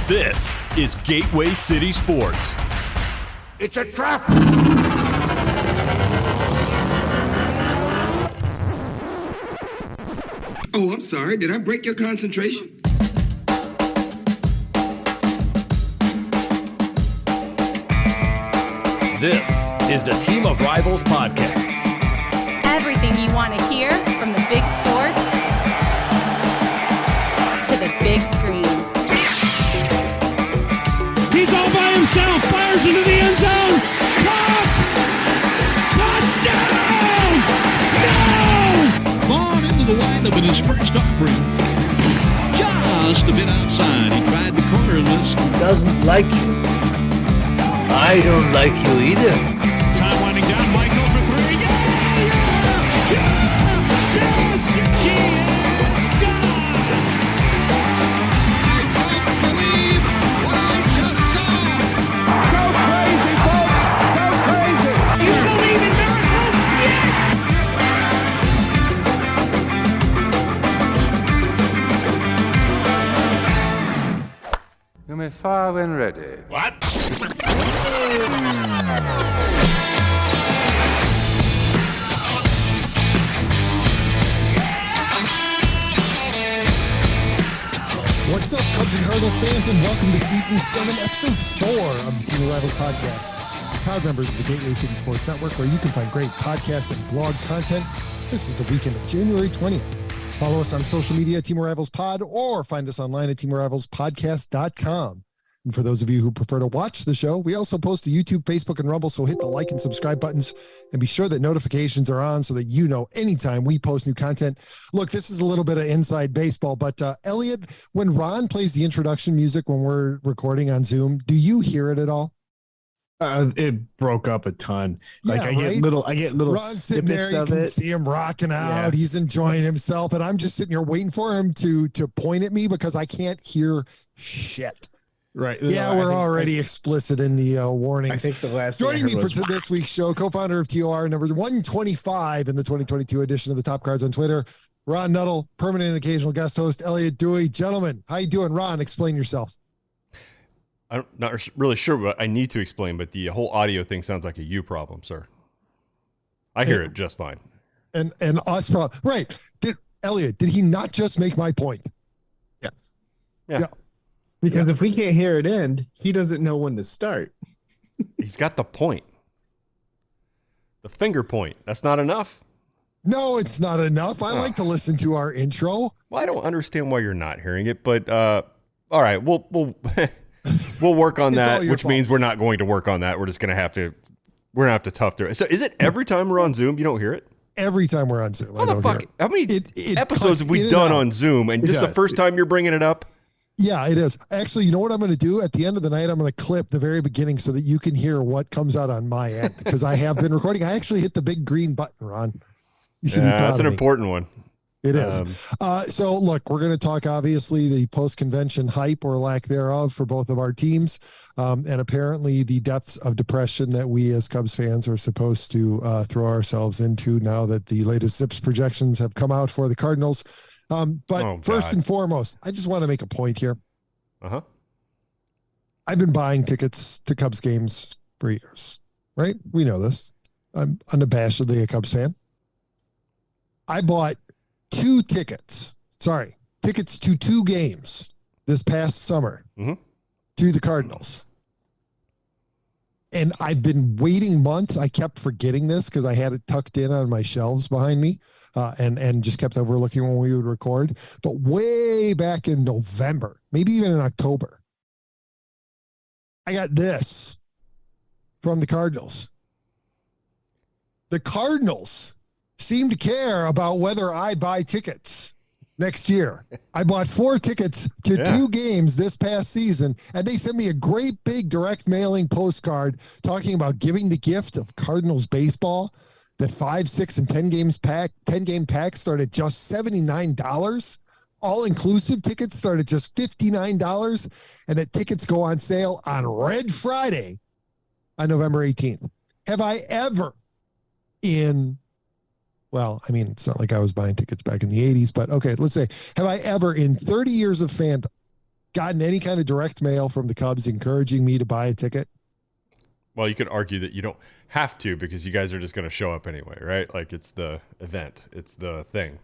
This is Gateway City Sports. It's a trap! Oh, I'm sorry. Did I break your concentration? This is the Team of Rivals podcast. Everything you want to hear from the big sports to the big screen. He's all by himself, fires into the end zone. Caught! Touchdown! No! Vaughn into the windup and is first offering. Just a bit outside. He tried the corner and missed. Doesn't like you. I don't like you either. Time winding down. Michael for three. Yes! She is gone! I don't believe what I just saw. Go crazy, folks. Go crazy. You believe in miracles? You may fire when ready. What? What's up, Cubs and Cardinals fans, and welcome to Season 7, Episode 4 of the Team of Rivals podcast. Proud members of the Gateway City Sports Network, where you can find great podcast and blog content. This is the weekend of January 20th. Follow us on social media, Team of Rivals Pod, or find us online at teamofrivalspodcast.com. And for those of you who prefer to watch the show, we also post to YouTube, Facebook, and Rumble, so hit the like and subscribe buttons and be sure that notifications are on so that you know anytime we post new content. Look, this is a little bit of inside baseball, but Elliott, when Ron plays the introduction music when we're recording on Zoom, do you hear it at all? It broke up a ton. Like Yeah, I get little Ron's sitting there, snippets you of can it. see him rocking out. Yeah. He's enjoying himself, and I'm just sitting here waiting for him to point at me because I can't hear shit. Right. Yeah, we're already explicit in the warnings. I think the last Joining me thing I for heard was, this week's show, co-founder of TOR, number 125 in the 2022 edition of the Top Cards on Twitter, Ron Nuttall, permanent and occasional guest host, Elliott Dewey. Gentlemen, how you doing? Ron, explain yourself. I'm not really sure what I need to explain, but the whole audio thing sounds like a you problem, sir. I hear it just fine. And us, right. Elliott, did he not just make my point? yes. Yeah. Because if we can't hear it end, he doesn't know when to start. He's got the point. The finger point. That's not enough? No, it's not enough. I like to listen to our intro. Well, I don't understand why you're not hearing it, but all right, we'll we'll work on that, which means we're not going to work on that. We're just going to have to tough through it. So is it every time we're on Zoom you don't hear it? Every time we're on Zoom, I don't hear it. How many It episodes have we done on Zoom, and this is the first time you're bringing it up? Yeah, it is. Actually, you know what I'm going to do? At the end of the night, I'm going to clip the very beginning so that you can hear what comes out on my end, because I have been recording. I actually hit the big green button, Ron. You should be proud that's of an me. important one. It is. So, look, we're going to talk, obviously, the post-convention hype or lack thereof for both of our teams, and apparently the depths of depression that we as Cubs fans are supposed to throw ourselves into now that the latest ZiPS projections have come out for the Cardinals. But first and foremost, I just want to make a point here. Uh-huh. I've been buying tickets to Cubs games for years, right? We know this. I'm unabashedly a Cubs fan. I bought tickets to 2 games this past summer to the Cardinals. And I've been waiting months. I kept forgetting this because I had it tucked in on my shelves behind me and just kept overlooking when we would record. But way back in November, maybe even in October, I got this from the Cardinals. The Cardinals seem to care about whether I buy tickets next year. I bought 4 tickets to 2 games this past season, and they sent me a great big direct mailing postcard talking about giving the gift of Cardinals baseball, that 5, 6, and 10 game packs start at just $79. All-inclusive tickets start at just $59, and that tickets go on sale on Red Friday on November 18th. Have I ever well, I mean, it's not like I was buying tickets back in the 80s, but okay, let's say, have I ever in 30 years of fandom gotten any kind of direct mail from the Cubs encouraging me to buy a ticket? Well, you could argue that you don't have to because you guys are just going to show up anyway, right? Like it's the event. It's the thing.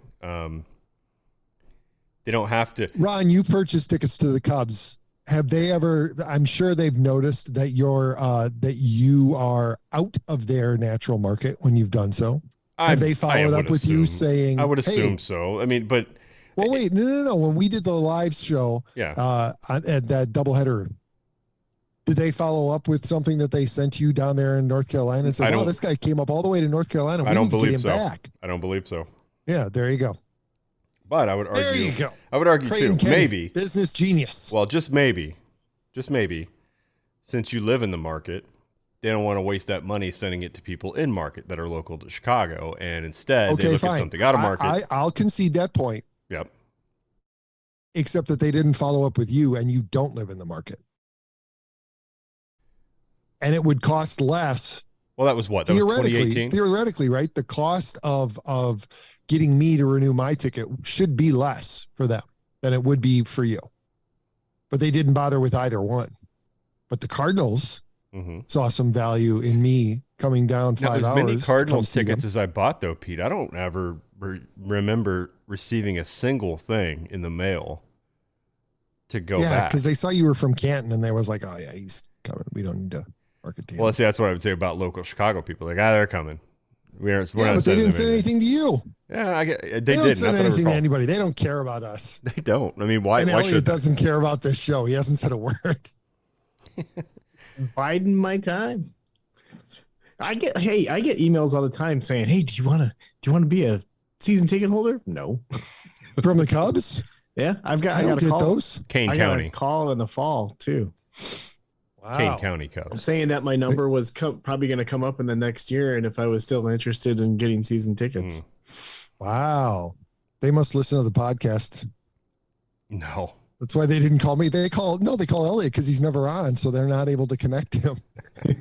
They don't have to. Ron, you've purchased tickets to the Cubs. Have they ever? I'm sure they've noticed that you are out of their natural market when you've done so. Have they followed up with you saying? I would assume so. I mean, but. Well, wait, no. When we did the live show, at that doubleheader, did they follow up with something that they sent you down there in North Carolina and said, "Wow, this guy came up all the way to North Carolina. We need to get him back." I don't believe so. Yeah, there you go. But I would argue. There you go. I would argue Creighton too. Kenny, Maybe business genius. Well, just maybe, since you live in the market, they don't want to waste that money sending it to people in market that are local to Chicago, and instead they look at something out of market. I'll concede that point. Yep. Except that they didn't follow up with you, and you don't live in the market, and it would cost less. Well, that was what? That was 2018? Theoretically, right? The cost of getting me to renew my ticket should be less for them than it would be for you. But they didn't bother with either one. But the Cardinals saw some value in me coming down 5 hours. As many Cardinals tickets as I bought, though, Pete, I don't ever remember receiving a single thing in the mail to go back. Yeah, because they saw you were from Canton, and they was like, "Oh yeah, he's coming. We don't need to market to him." Well, see, that's what I would say about local Chicago people. Like, they're coming. We're not but they didn't send anything to you. Yeah, they don't send anything to anybody. They don't care about us. They don't. I mean, why? And why Elliott doesn't care about this show. He hasn't said a word. Biding my time. I get emails all the time saying, "Hey, do you want to be a season ticket holder?" No. From the Cubs? Yeah, I got get a call. Those. Kane I County. Got a call in the fall too. Wow. Kane County Cubs. Saying that my number was probably going to come up in the next year, and if I was still interested in getting season tickets. Wow. They must listen to the podcast. No. That's why they didn't call me. They call Elliott because he's never on, so they're not able to connect him.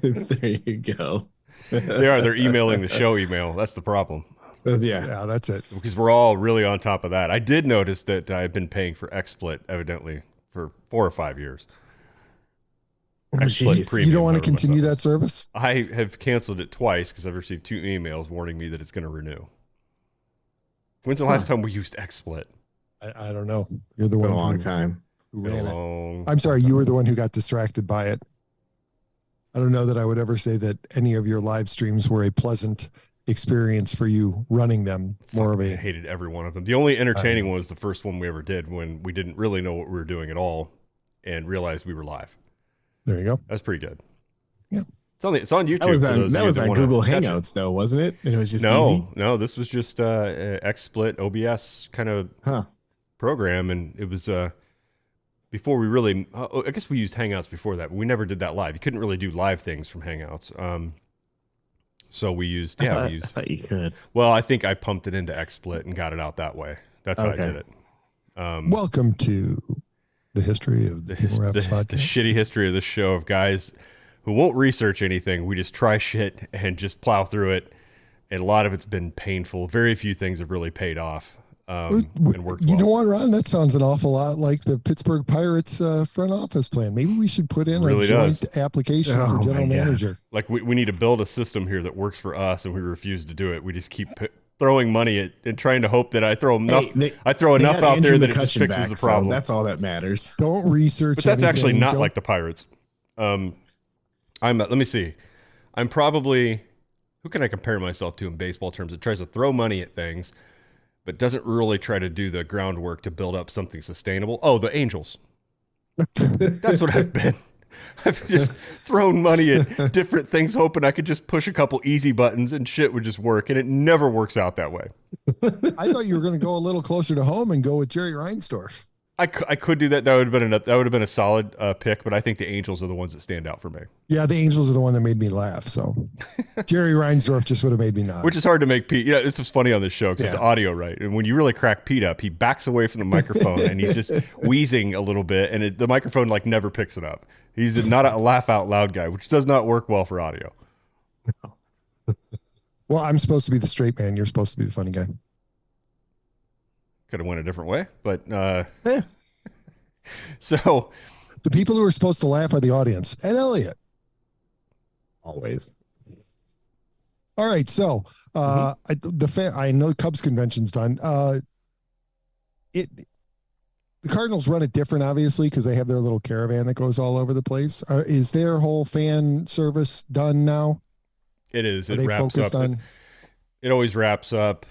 There you go. They're emailing the show email. That's the problem. Yeah, that's it. Because we're all really on top of that. I did notice that I've been paying for XSplit evidently for 4 or 5 years. You don't want to continue that service? I have canceled it twice because I've received 2 emails warning me that it's going to renew. When's the last time we used XSplit? I don't know. You're the one. A long time. Who ran it. I'm sorry. You were the one who got distracted by it. I don't know that I would ever say that any of your live streams were a pleasant experience for you running them. I hated every one of them. The only entertaining one was the first one we ever did when we didn't really know what we were doing at all and realized we were live. There you go. That's pretty good. Yeah. It's on YouTube. That was on Google Hangouts, though, wasn't it? And it was just easy? No, this was just XSplit OBS kind of program, and it was before we really. I guess we used Hangouts before that, but we never did that live. You couldn't really do live things from Hangouts, so we used. Yeah, I thought you could. Well, I think I pumped it into XSplit and got it out that way. That's how I did it. Welcome to the history of the podcast. The shitty history of this show of guys who won't research anything. We just try shit and just plow through it. And a lot of it's been painful. Very few things have really paid off. And worked know what, Ron? That sounds an awful lot like the Pittsburgh Pirates front office plan. Maybe we should put in a joint application for general manager. Like we need to build a system here that works for us, and we refuse to do it. We just keep throwing money at and trying to hope that I throw enough. I throw enough out there that it just fixes the problem. So that's all that matters. Don't research. But that's actually not like the Pirates. Let me see. I'm probably, who can I compare myself to in baseball terms? It tries to throw money at things, but doesn't really try to do the groundwork to build up something sustainable. Oh, the Angels. That's what I've been. I've just thrown money at different things, hoping I could just push a couple easy buttons and shit would just work, and it never works out that way. I thought you were going to go a little closer to home and go with Jerry Reinsdorf. I could do that. That would have been a solid pick, but I think the Angels are the ones that stand out for me. Yeah, the Angels are the one that made me laugh. So Jerry Reinsdorf just would have made me nod. Which is hard to make Pete. Yeah, this was funny on this show because it's audio, right? And when you really crack Pete up, he backs away from the microphone and he's just wheezing a little bit, and the microphone like never picks it up. He's not a laugh out loud guy, which does not work well for audio. Well, I'm supposed to be the straight man. You're supposed to be the funny guy. Could have went a different way, but So the people who are supposed to laugh are the audience and Elliott. Always. All right. So I know Cubs convention's done. The Cardinals run it different, obviously, because they have their little caravan that goes all over the place. Is their whole fan service done now? It is. Are they focused on? It always wraps up,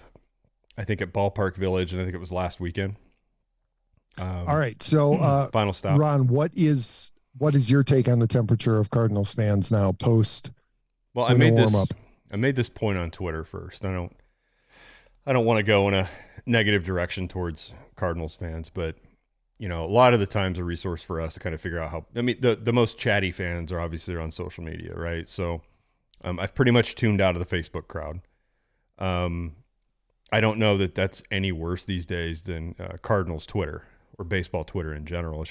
I think, at Ballpark Village, and I think it was last weekend. All right. So final stop. Ron, what is your take on the temperature of Cardinals fans now post? Well, I made this point on Twitter first. I don't want to go in a negative direction towards Cardinals fans, but a lot of the times a resource for us to kind of figure out how. I mean, the most chatty fans are obviously on social media, right? So I've pretty much tuned out of the Facebook crowd. I don't know that that's any worse these days than Cardinals Twitter or baseball Twitter in general.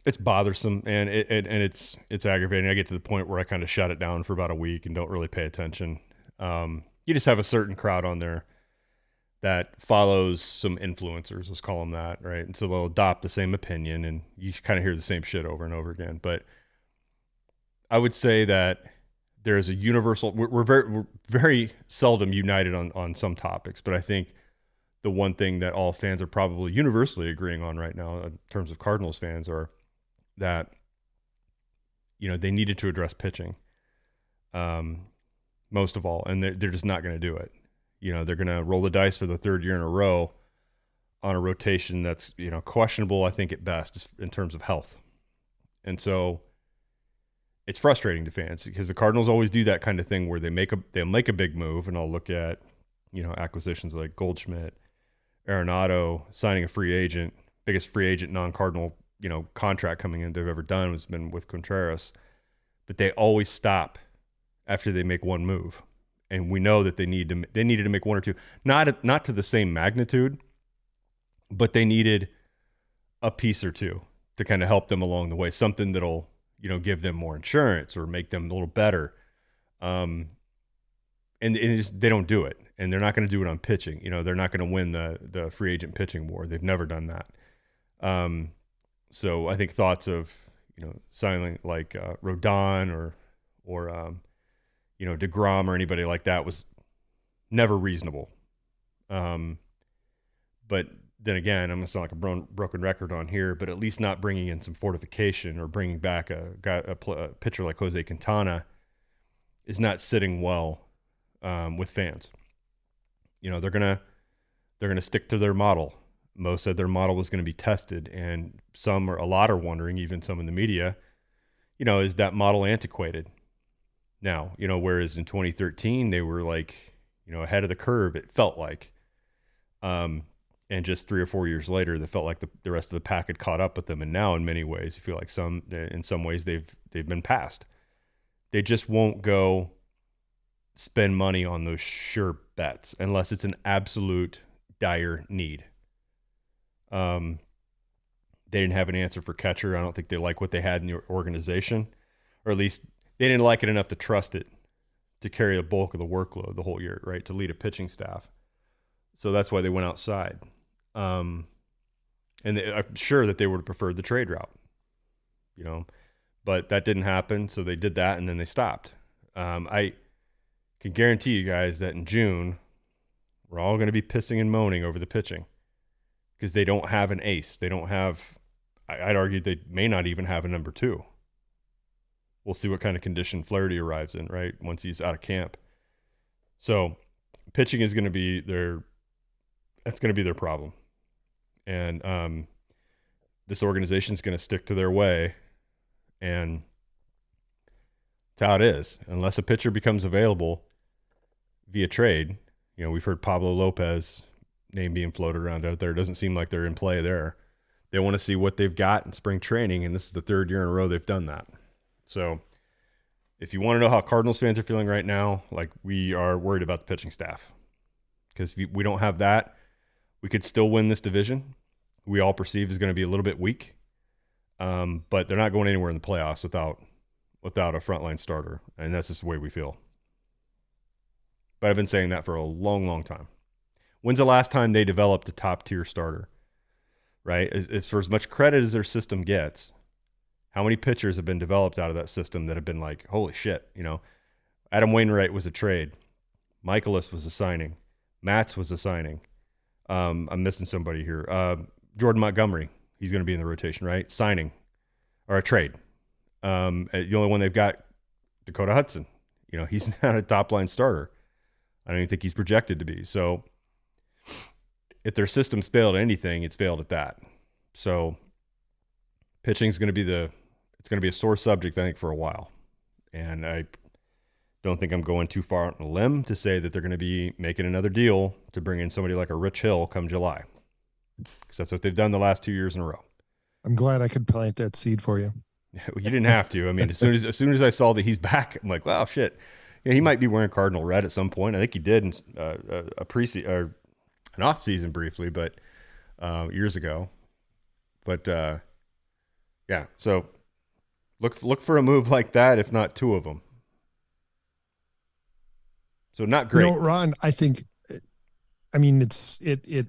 It's bothersome and it's aggravating. I get to the point where I kind of shut it down for about a week and don't really pay attention. You just have a certain crowd on there that follows some influencers, let's call them that, right? And so they'll adopt the same opinion and you kind of hear the same shit over and over again. But I would say that there is a universal, we're very seldom united on some topics, but I think the one thing that all fans are probably universally agreeing on right now in terms of Cardinals fans are that, they needed to address pitching most of all, and they're just not going to do it. They're going to roll the dice for the third year in a row on a rotation that's, questionable, I think, at best in terms of health. And so it's frustrating to fans because the Cardinals always do that kind of thing where they'll make a big move, and I'll look at, acquisitions like Goldschmidt, Arenado, signing a free agent, biggest free agent non-Cardinal, contract coming in they've ever done has been with Contreras. But they always stop after they make one move. And we know that they needed to make one or two, not to the same magnitude, but they needed a piece or two to kind of help them along the way. Something that'll, give them more insurance or make them a little better. And they don't do it, and they're not going to do it on pitching. They're not going to win the free agent pitching war. They've never done that. So I think thoughts of, signing like Rodon or DeGrom or anybody like that was never reasonable. But then again, I'm going to sound like a broken record on here, but at least not bringing in some fortification or bringing back a pitcher like Jose Quintana is not sitting well with fans. They're gonna stick to their model. Mo said their model was going to be tested, and a lot are wondering, even some in the media, is that model antiquated now? Whereas in 2013 they were like, ahead of the curve, it felt like, and just 3 or 4 years later, they felt like the rest of the pack had caught up with them. And now, in many ways, you feel like in some ways they've been passed. They just won't go spend money on those sure bets unless it's an absolute dire need. They didn't have an answer for catcher. I don't think they like what they had in the organization, or at least they didn't like it enough to trust it to carry the bulk of the workload the whole year, right? To lead a pitching staff. So that's why they went outside. And I'm sure that they would have preferred the trade route, but that didn't happen. So they did that, and then they stopped. I can guarantee you guys that in June, we're all going to be pissing and moaning over the pitching because they don't have an ace. They don't have, I'd argue they may not even have a number 2. We'll see what kind of condition Flaherty arrives in, right, once he's out of camp. So pitching is going to be their problem. And this organization is going to stick to their way, and that's how it is. Unless a pitcher becomes available via trade, we've heard Pablo Lopez name being floated around out there. It doesn't seem like they're in play there. They want to see what they've got in spring training, and this is the 3rd year in a row they've done that. So if you want to know how Cardinals fans are feeling right now, like, we are worried about the pitching staff, because if we don't have that, we could still win this division. We all perceive is going to be a little bit weak, but they're not going anywhere in the playoffs without a frontline starter, and that's just the way we feel. But I've been saying that for a long, long time. When's the last time they developed a top-tier starter? right? As for as much credit as their system gets, how many pitchers have been developed out of that system that have been like, holy shit, Adam Wainwright was a trade. Michaelis was a signing. Matz was a signing. I'm missing somebody here. Jordan Montgomery, he's going to be in the rotation, right? Signing or a trade. The only one they've got, Dakota Hudson. He's not a top-line starter. I don't even think he's projected to be. So if their system's failed at anything, it's failed at that. So pitching is going to be it's going to be a sore subject, I think, for a while. And I don't think I'm going too far on a limb to say that they're going to be making another deal to bring in somebody like a Rich Hill come July, because that's what they've done the last 2 years in a row. I'm glad I could plant that seed for you. You didn't have to. I mean, as soon as I saw that he's back, I'm like, wow, shit. Yeah, he might be wearing Cardinal red at some point. I think he did in a preseason or an off season briefly, but years ago. But yeah, so look for a move like that, if not two of them. So not great. Ron, I think, it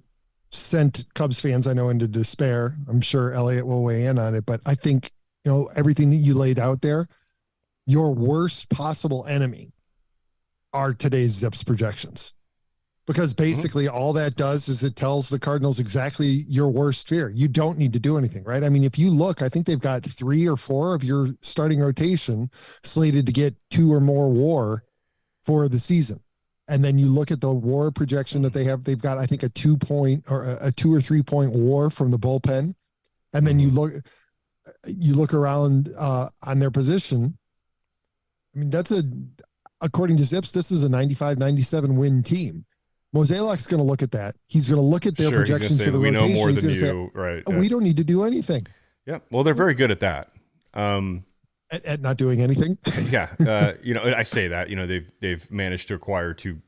sent Cubs fans, I know, into despair. I'm sure Elliott will weigh in on it, but I think, everything that you laid out there, your worst possible enemy are today's Zips projections, because basically all that does is it tells the Cardinals exactly your worst fear. You don't need to do anything, right? I mean, if you look, I think they've got 3 or 4 of your starting rotation slated to get 2 or more WAR for the season. And then you look at the WAR projection that they've got, I think, a 2 or 3 point WAR from the bullpen. And then you look around on their position. I mean, according to Zips, this is a 95-97 win team. Moselak's going to look at that. He's going to look at their projections for the rotation. We know more than you, say, right? We don't need to do anything. Yeah. Well, they're very good at that. At not doing anything. Yeah. I say that, they've managed to acquire 2,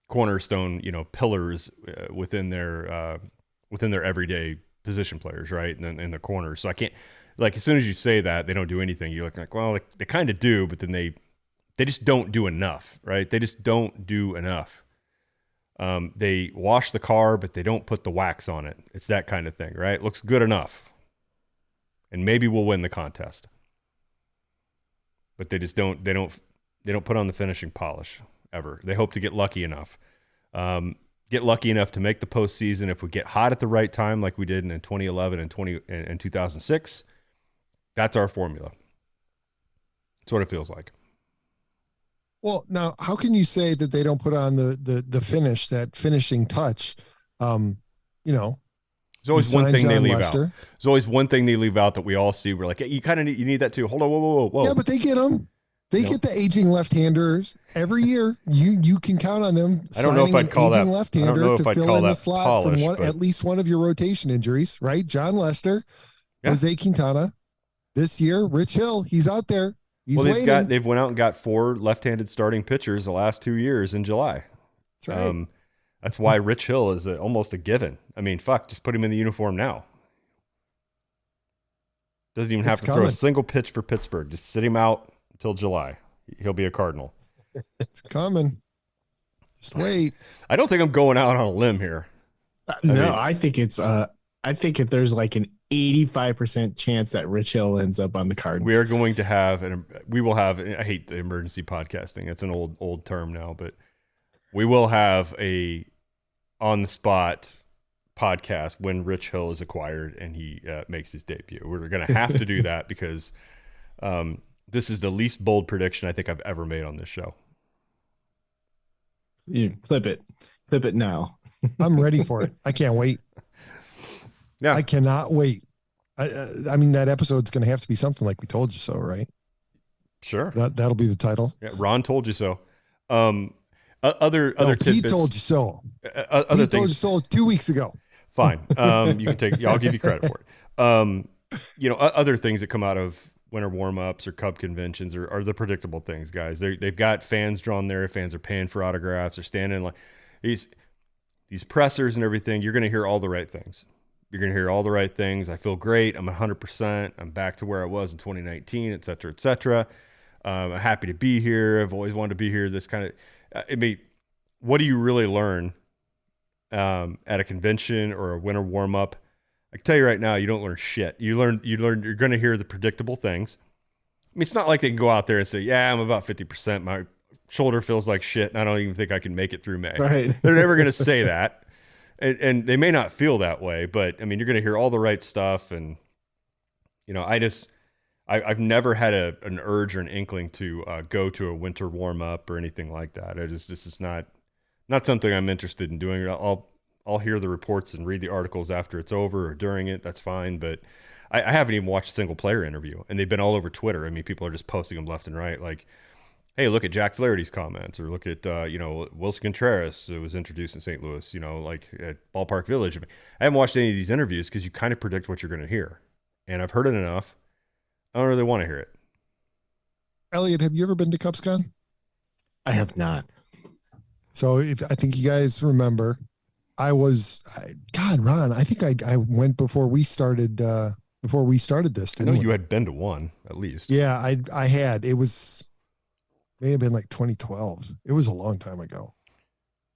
cornerstone, pillars within their everyday position players, right? In the corners. So I can't, like, as soon as you say that, they don't do anything, you're like, well, they kind of do, but then they just don't do enough, right? They just don't do enough. They wash the car, but they don't put the wax on it. It's that kind of thing, right? Looks good enough. And maybe we'll win the contest. But they just don't put on the finishing polish ever. They hope to get lucky enough. Get lucky enough to make the postseason if we get hot at the right time, like we did in 2011 and 2006. That's our formula. That's what it feels like. Well, now, how can you say that they don't put on the finish, that finishing touch? There's always one thing they leave out. There's always one thing they leave out that we all see. We're like, hey, you need that too. Hold on, whoa. Yeah, but they get them. They get the aging left-handers every year. You can count on them. I don't know if I'd call that left-hander to fill in the slot from at least one of your rotation injuries, right? John Lester, Jose Quintana. This year, Rich Hill, he's out there. He's waiting. They've went out and got 4 left-handed starting pitchers the last 2 years in July. That's right. That's why Rich Hill is almost a given. I mean, just put him in the uniform now. Doesn't even have to throw a single pitch for Pittsburgh. Just sit him out until July. He'll be a Cardinal. It's coming. Just wait. I don't think I'm going out on a limb here. I think it's. I think if there's like an 85% chance that Rich Hill ends up on the Cardinals. We are going to have, we will have. I hate the emergency podcasting. It's an old term now, but we will have a on the spot podcast when Rich Hill is acquired and he makes his debut. We're going to have to do that because this is the least bold prediction I think I've ever made on this show. You clip it now. I'm ready for it. I can't wait. Yeah, I cannot wait. I mean, that episode's going to have to be something like "We Told You So," right? Sure. That'll be the title. Yeah, Ron told you so. Other tidbits. He told you so. Other he told you so 2 weeks ago. Fine. You can take. I'll give you credit for it. Other things that come out of winter warm-ups or Cub conventions are the predictable things, guys. They've got fans drawn there. Fans are paying for autographs. They're standing like these pressers and everything. You're going to hear all the right things. You're going to hear all the right things. I feel great. I'm 100%. I'm back to where I was in 2019, et cetera, et cetera. I'm happy to be here. I've always wanted to be here. This kind of, what do you really learn at a convention or a winter warm-up I can tell you right now, you don't learn shit. You learn. You're going to hear the predictable things. I mean, it's not like they can go out there and say, "Yeah, I'm about 50%. My shoulder feels like shit, and I don't even think I can make it through May." Right. They're never going to say that, and they may not feel that way. But I mean, you're going to hear all the right stuff, and I've never had an urge or an inkling to go to a winter warm up or anything like that. This is not something I'm interested in doing. I'll hear the reports and read the articles after it's over or during it. That's fine. But I haven't even watched a single player interview, and they've been all over Twitter. I mean, people are just posting them left and right. Like, hey, look at Jack Flaherty's comments, or look at Wilson Contreras, who was introduced in St. Louis, like at Ballpark Village. I haven't watched any of these interviews because you kind of predict what you're going to hear, and I've heard it enough. I don't really want to hear it. Elliott, have you ever been to CubsCon? I have not. So I think you guys remember, Ron, I think I went before we started this. I know you had been to one at least. Yeah, I had. It may have been like 2012. It was a long time ago.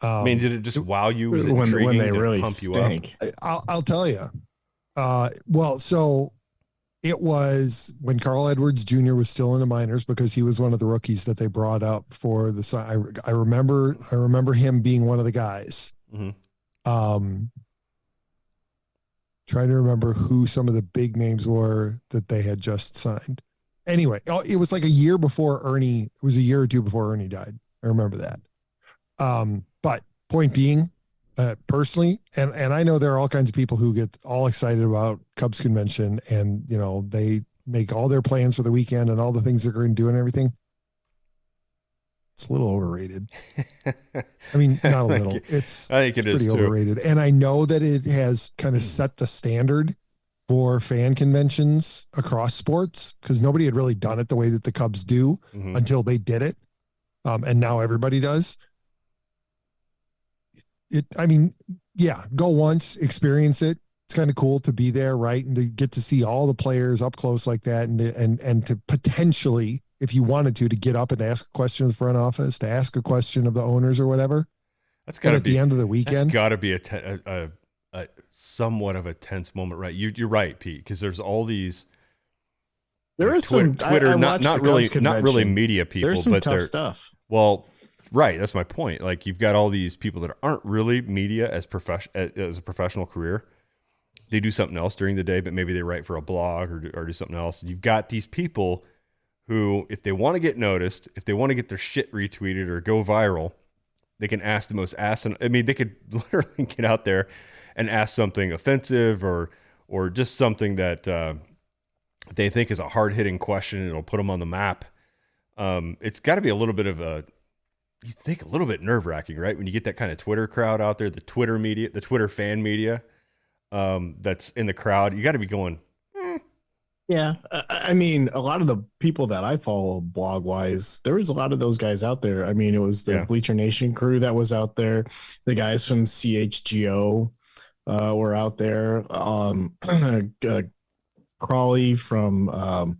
I mean, did it just wow you? Was it when intriguing they to really pump stink? you up? I'll tell you. So it was when Carl Edwards Jr. was still in the minors, because he was one of the rookies that they brought up for the. I remember him being one of the guys. Mm-hmm. Trying to remember who some of the big names were that they had just signed. Anyway, it was like a year before Ernie. It was a year or two before Ernie died. I remember that. But point being, personally, and I know there are all kinds of people who get all excited about Cubs convention, and they make all their plans for the weekend and all the things they're going to do and everything. It's a little overrated. I mean, not a little. I think it is pretty overrated. And I know that it has kind of set the standard for fan conventions across sports, because nobody had really done it the way that the Cubs do until they did it. And now everybody does. Go once, experience it. It's kind of cool to be there, right? And to get to see all the players up close like that, and to potentially, if you wanted to get up and ask a question of the front office, to ask a question of the owners or whatever. That's got to be at the end of the weekend. That's got to be a somewhat of a tense moment, right? You're right, Pete, because there's all these. There is some Twitter, not really media people, there's some but tough stuff. Well, right, that's my point. Like, you've got all these people that aren't really media as a professional career. They do something else during the day, but maybe they write for a blog or do something else. And you've got these people who, if they want to get noticed, if they want to get their shit retweeted or go viral, they can ask the most asinine. I mean, they could literally get out there and ask something offensive or just something that they think is a hard-hitting question, and it'll put them on the map. It's got to be a little bit nerve-wracking, right? When you get that kind of Twitter crowd out there, the Twitter media, the Twitter fan media that's in the crowd, you got to be going, Yeah. I mean, a lot of the people that I follow blog wise, there was a lot of those guys out there. I mean, it was the Bleacher Nation crew that was out there. The guys from CHGO were out there. Crawley from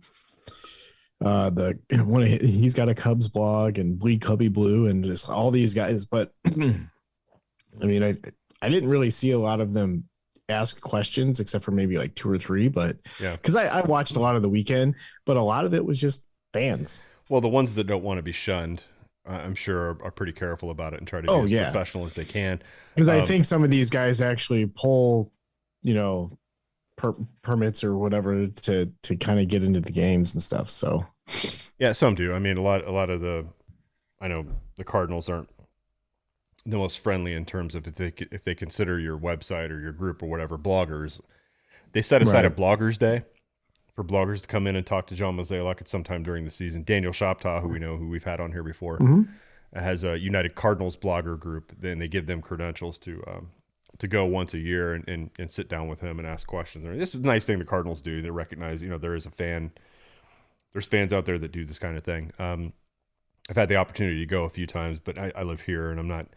he's got a Cubs blog, and Bleed Cubby Blue, and just all these guys. But I mean, I didn't really see a lot of them ask questions, except for maybe like 2 or 3, but because I watched a lot of the weekend, but a lot of it was just fans. Well, the ones that don't want to be shunned, I'm sure are pretty careful about it and try to be as professional as they can. Because I think some of these guys actually pull, permits or whatever to kind of get into the games and stuff. So yeah, some do. I mean, a lot of I know the Cardinals aren't the most friendly in terms of if they consider your website or your group or whatever bloggers. They set aside a bloggers day for bloggers to come in and talk to John Mozeliak at some time during the season. Daniel Shoptaw, who we've had on here before, has a United Cardinals blogger group. Then they give them credentials to go once a year and sit down with him and ask questions. I mean, this is a nice thing the Cardinals do. They recognize, there is there's fans out there that do this kind of thing. I've had the opportunity to go a few times, but I live here and I'm not.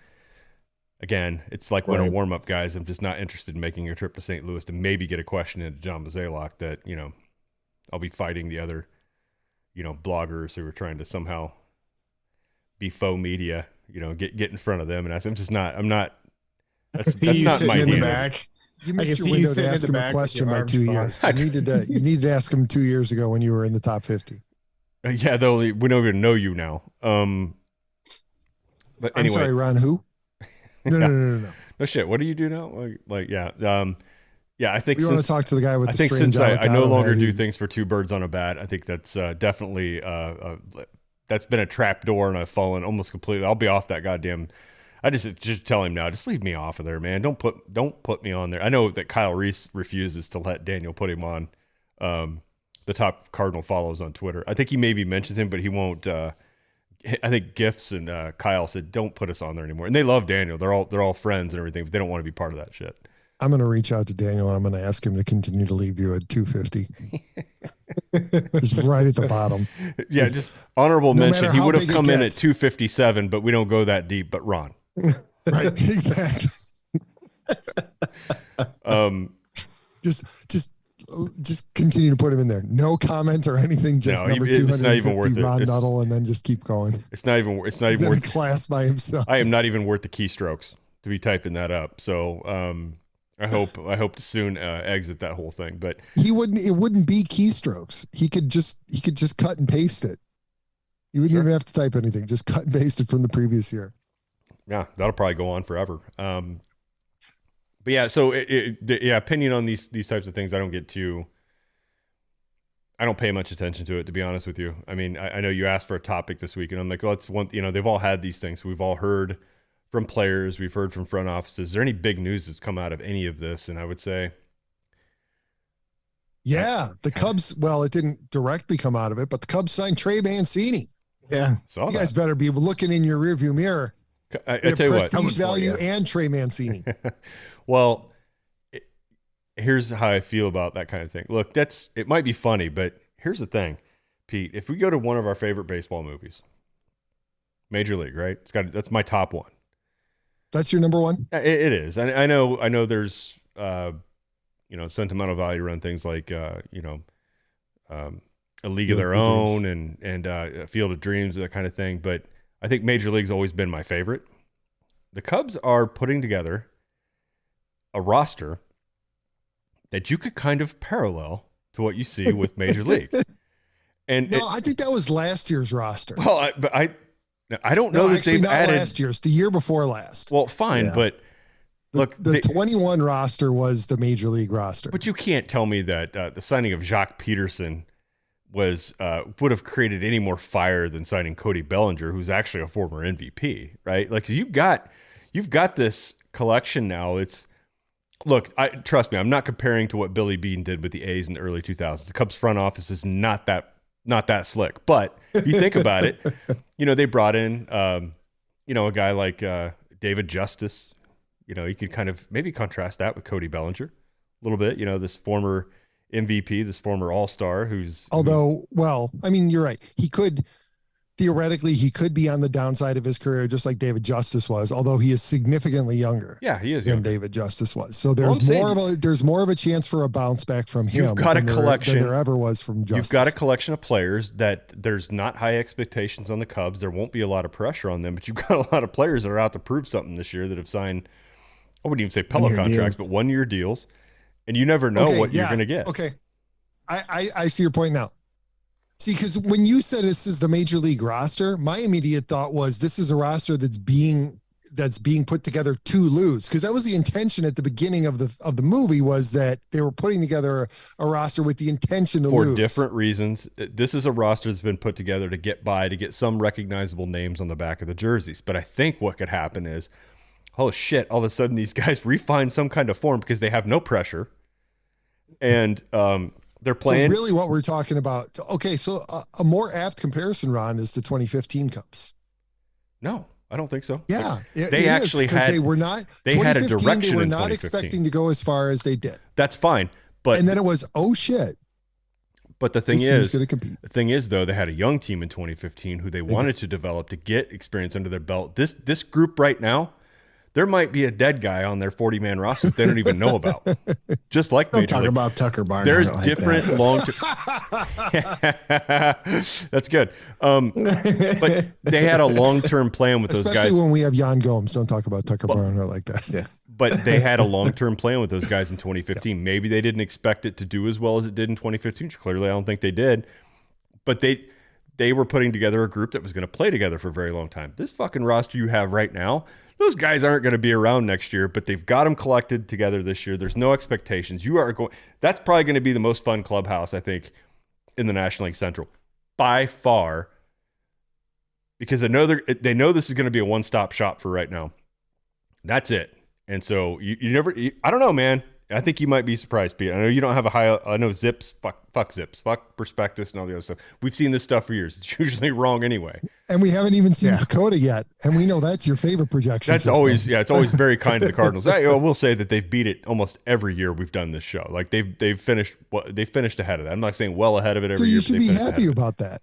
Again, it's like winter warm-up guys. I'm just not interested in making a trip to St. Louis to maybe get a question into John Mozeliak that, I'll be fighting the other, bloggers who are trying to somehow be faux media, get in front of them and ask. I'm not, that's not my deal. You missed your window to ask him a question by 2 years. You needed to ask him 2 years ago when you were in the top 50. Yeah, we don't even know you now. But anyway. I'm sorry, Ron, who? No. No shit. What do you do now? Yeah, I think we want to talk to the guy with the strange since I no longer do things for two birds on a bat, I think that's definitely that's been a trap door, and I've fallen almost completely. I'll be off that goddamn. I just tell him now, just leave me off of there, man. Don't put me on there. I know that Kyle Reese refuses to let Daniel put him on the top Cardinal follows on Twitter. I think he maybe mentions him, but he won't. I think Gifts and Kyle said, don't put us on there anymore. And they love Daniel. They're all friends and everything, but they don't want to be part of that shit. I'm going to reach out to Daniel and I'm going to ask him to continue to leave you at 250. Just right at the bottom. Yeah, just honorable mention. He would have come in at 257, but we don't go that deep. But Ron. Right, exactly. Just continue to put him in there. No comment or anything. Just number 250, Ron Nuttall, and then just keep going. It's not even worth a class by himself. I am not even worth the keystrokes to be typing that up. So I hope to soon exit that whole thing. But it wouldn't be keystrokes. He could just cut and paste it. You wouldn't even have to type anything. Just cut and paste it from the previous year. Yeah, that'll probably go on forever. But yeah, so opinion on these types of things, I don't pay much attention to it, to be honest with you. I mean, I know you asked for a topic this week, and I'm like, well, it's one. They've all had these things. We've all heard from players. We've heard from front offices. Is there any big news that's come out of any of this? And I would say, yeah, the Cubs. Well, it didn't directly come out of it, but the Cubs signed Trey Mancini. Yeah, you guys better be looking in your rearview mirror. I tell you what, prestige value and Trey Mancini. Well, here's how I feel about that kind of thing. Look, it might be funny, but here's the thing, Pete. If we go to one of our favorite baseball movies, Major League, right? That's my top one. That's your number one? It is. I know there's sentimental value around things like A League of Their Own and A Field of Dreams, that kind of thing. But I think Major League's always been my favorite. The Cubs are putting together a roster that you could kind of parallel to what you see with Major League. And I think that was last year's roster. Well, I don't know that they've added last year's, the year before last. Well, fine, yeah. But look, the 21 roster was the Major League roster. But you can't tell me that the signing of Jock Peterson would have created any more fire than signing Cody Bellinger, who's actually a former MVP, right? Like you've got this collection now. Trust me, I'm not comparing to what Billy Beane did with the A's in the early 2000s. The Cubs front office is not that slick. But if you think about it, they brought in, a guy like David Justice. You could kind of maybe contrast that with Cody Bellinger a little bit. This former MVP, this former All-Star you're right. Theoretically, he could be on the downside of his career, just like David Justice was, although he is significantly younger. Yeah, he is than David Justice was. So there's more of a chance for a bounce back from him. You've got a collection than there ever was from Justice. You've got a collection of players that there's not high expectations on the Cubs. There won't be a lot of pressure on them, but you've got a lot of players that are out to prove something this year that have signed, I wouldn't even say Pella contracts, but 1-year deals. And you never know what you're going to get. Okay. I see your point now. See, because when you said this is the Major League roster, my immediate thought was this is a roster that's being put together to lose. Because that was the intention at the beginning of the movie, was that they were putting together a roster with the intention to lose. For different reasons. This is a roster that's been put together to get by, to get some recognizable names on the back of the jerseys. But I think what could happen is, oh shit, all of a sudden these guys refine some kind of form because they have no pressure. And they're playing. So really what we're talking about. Okay, so a more apt comparison, Ron, is the 2015 Cubs. No, I don't think so. Yeah. They actually had. They were not. They had a direction. They were not expecting to go as far as they did. That's fine. And then it was, oh shit. But the thing is, though, they had a young team in 2015 who they wanted to develop to get experience under their belt. This group right now, there might be a dead guy on their 40-man roster that they don't even know about. Just like Major League. About Tucker Barnhart. There's different That's good. But they had a long-term plan with those guys. Especially when we have Jan Gomes. Don't talk about Tucker Barnhart like that. Yeah. But they had a long-term plan with those guys in 2015. Yeah. Maybe they didn't expect it to do as well as it did in 2015. Clearly, I don't think they did. But they were putting together a group that was going to play together for a very long time. This fucking roster you have right now, those guys aren't going to be around next year, but they've got them collected together this year. There's no expectations. That's probably going to be the most fun clubhouse, I think, in the National League Central by far, because they know this is going to be a one-stop shop for right now. That's it. And so I don't know, man. I think you might be surprised, Pete. I know you don't have I know Zips, fuck Zips, fuck Prospectus and all the other stuff. We've seen this stuff for years. It's usually wrong anyway. And we haven't even seen Dakota yet. And we know that's your favorite projection. That's always, it's always very kind to the Cardinals. I will say that they've beat it almost every year we've done this show. Like they've finished ahead of that. I'm not saying well ahead of it every year. So you should be happy about that.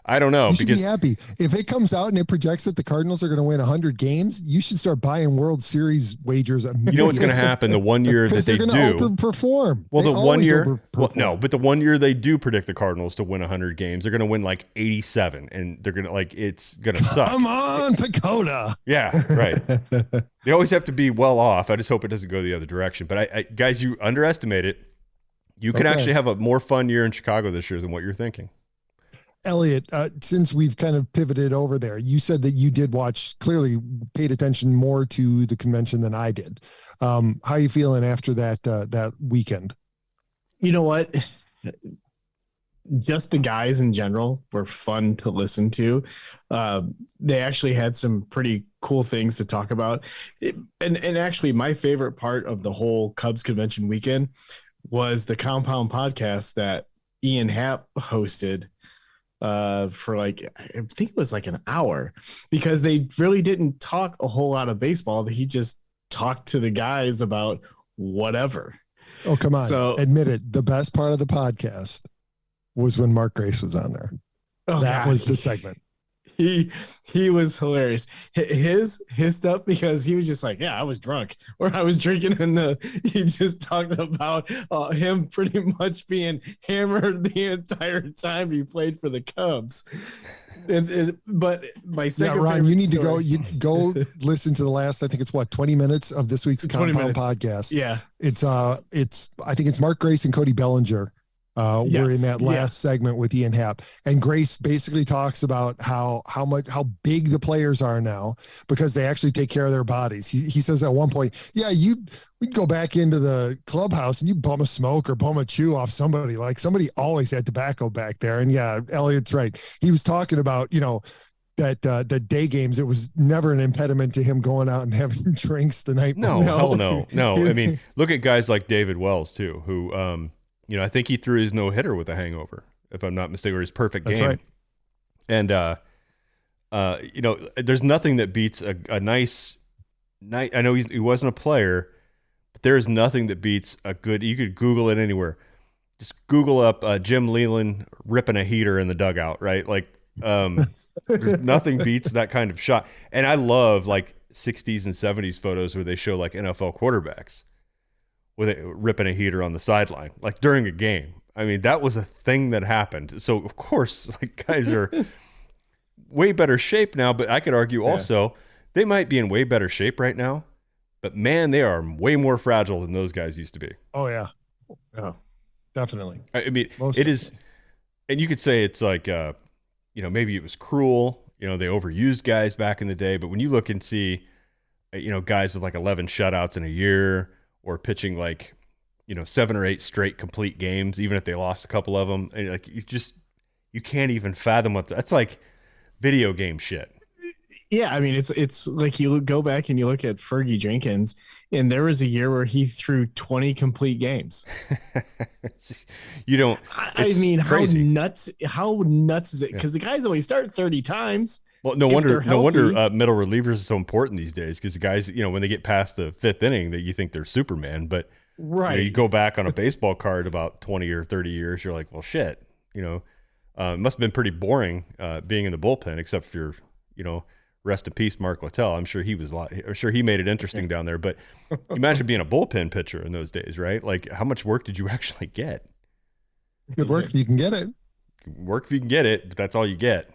I don't know. You should be happy. If it comes out and it projects that the Cardinals are going to win 100 games, you should start buying World Series wagers immediately. You know what's going to happen the one year that they do? They're going to overperform. Well, the 1 year, but the 1 year they do predict the Cardinals to win 100 games, they're going to win like 87, and they're going to it's going to suck. Come on, Dakota. Yeah, right. They always have to be well off. I just hope it doesn't go the other direction. But guys, you underestimate it. You could actually have a more fun year in Chicago this year than what you're ting. Elliott, since we've kind of pivoted over there, you said that you did clearly paid attention more to the convention than I did. How are you feeling after that weekend? You know what? Just the guys in general were fun to listen to. They actually had some pretty cool things to talk about. And actually, my favorite part of the whole Cubs convention weekend was the Compound podcast that Ian Happ hosted for I think it was like an hour, because they really didn't talk a whole lot of baseball. He just talked to the guys about whatever. Oh, come on. So, admit it. The best part of the podcast was when Mark Grace was on there. That was the segment. He was hilarious. His stuff, because he was just like, yeah, I was drunk or I was drinking, and he just talked about him pretty much being hammered the entire time he played for the Cubs. But my second, Ron, you need story, to go listen to the last, I think it's 20 minutes of this week's Compound podcast. Yeah, it's I think it's Mark Grace and Cody Bellinger. We're in that last segment with Ian Happ, and Grace basically talks about how big the players are now because they actually take care of their bodies. He says at one point, we go back into the clubhouse and you bum a smoke or bum a chew off somebody. Like somebody always had tobacco back there. And Elliott's right. He was talking about, that day games, it was never an impediment to him going out and having drinks the night before. Hell no. I mean, look at guys like David Wells too, who, I think he threw his no-hitter with a hangover, if I'm not mistaken, or his perfect game. That's right. And, there's nothing that beats a nice night. I know he wasn't a player, but there is nothing that beats a good, you could Google it anywhere. Just Google up Jim Leland ripping a heater in the dugout, right? There's nothing beats that kind of shot. And I love 60s and 70s photos where they show NFL quarterbacks with it ripping a heater on the sideline, during a game. I mean, that was a thing that happened. So of course, guys are way better shape now, but I could argue also they might be in way better shape right now, but man, they are way more fragile than those guys used to be. Oh yeah. Oh, definitely. I mean, it is, and you could say it's maybe it was cruel, they overused guys back in the day, but when you look and see, guys with 11 shutouts in a year, or pitching 7 or 8 straight complete games, even if they lost a couple of them, and you can't even fathom that's like video game shit. Yeah, I mean, it's like you go back and you look at Fergie Jenkins, and there was a year where he threw 20 complete games. You don't. I mean, crazy. How nuts is it? Because the guys only start 30 times. Well, no wonder middle relievers are so important these days, because the guys, when they get past the 5th inning, that you think they're Superman, but you go back on a baseball card about 20 or 30 years, you're like, well, shit, it must have been pretty boring being in the bullpen, except for rest in peace, Mark Littell. I'm sure he made it interesting down there, but imagine being a bullpen pitcher in those days, right? How much work did you actually get? Good work if you can get it. Work if you can get it, but that's all you get.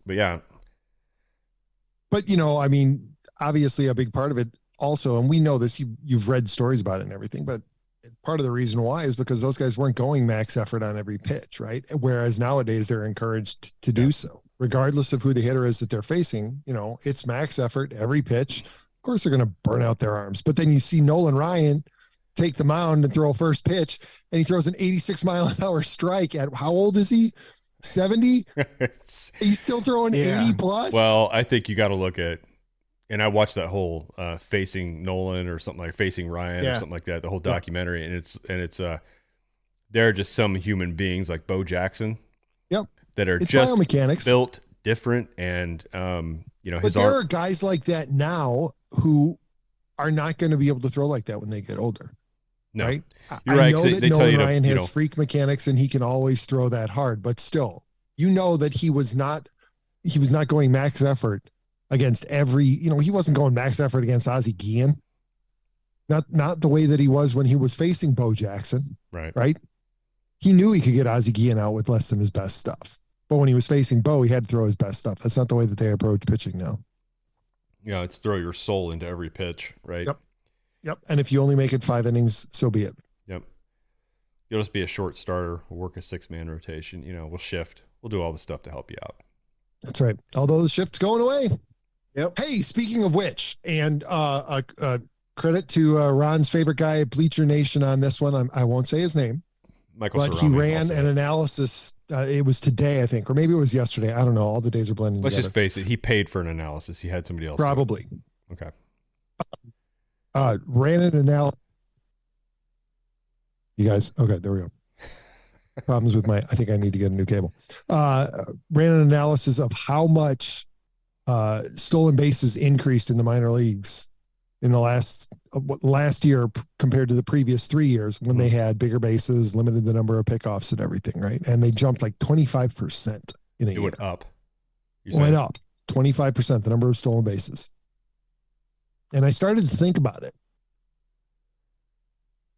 But yeah. But, I mean, obviously a big part of it also, and we know this, you've read stories about it and everything, but part of the reason why is because those guys weren't going max effort on every pitch, right? Whereas nowadays they're encouraged to do so, regardless of who the hitter is that they're facing. It's max effort every pitch. Of course, they're going to burn out their arms, but then you see Nolan Ryan take the mound and throw a first pitch, and he throws an 86-mile-an-hour strike at, how old is he? 70? He's still throwing 80 plus. Well, I think you got to look at, and I watched that whole Facing Nolan or something, like Facing Ryan or something like that, the whole documentary, and it's there are just some human beings like Bo Jackson, that are it's just biomechanics built different, and but there are guys like that now who are not going to be able to throw like that when they get older. No, right? You're I right, know that Nolan Ryan has freak mechanics and he can always throw that hard, but still, that he was not going max effort against every, he wasn't going max effort against Ozzie Guillen. Not the way that he was when he was facing Bo Jackson. Right. He knew he could get Ozzie Guillen out with less than his best stuff. But when he was facing Bo, he had to throw his best stuff. That's not the way that they approach pitching now. Yeah, it's throw your soul into every pitch, right? Yep. And if you only make it 5 innings, so be it. Yep. You'll just be a short starter. We'll work a 6-man rotation. We'll shift. We'll do all the stuff to help you out. That's right. Although the shift's going away. Yep. Hey, speaking of which, and credit to Ron's favorite guy at Bleacher Nation on this one. I won't say his name. Michael but Cerami he ran an analysis. It was today, I think, or maybe it was yesterday. I don't know. All the days are blending Let's together. just face it. He paid for an analysis. He had somebody else. Probably. Okay. Ran an analysis. You guys. Okay, there we go. Problems with I think I need to get a new cable. Ran an analysis of how much stolen bases increased in the minor leagues in the last year compared to the previous 3 years when they had bigger bases, limited the number of pickoffs and everything, right? And they jumped like 25% in a year. It went up. Went up 25%, the number of stolen bases. And I started to think about it.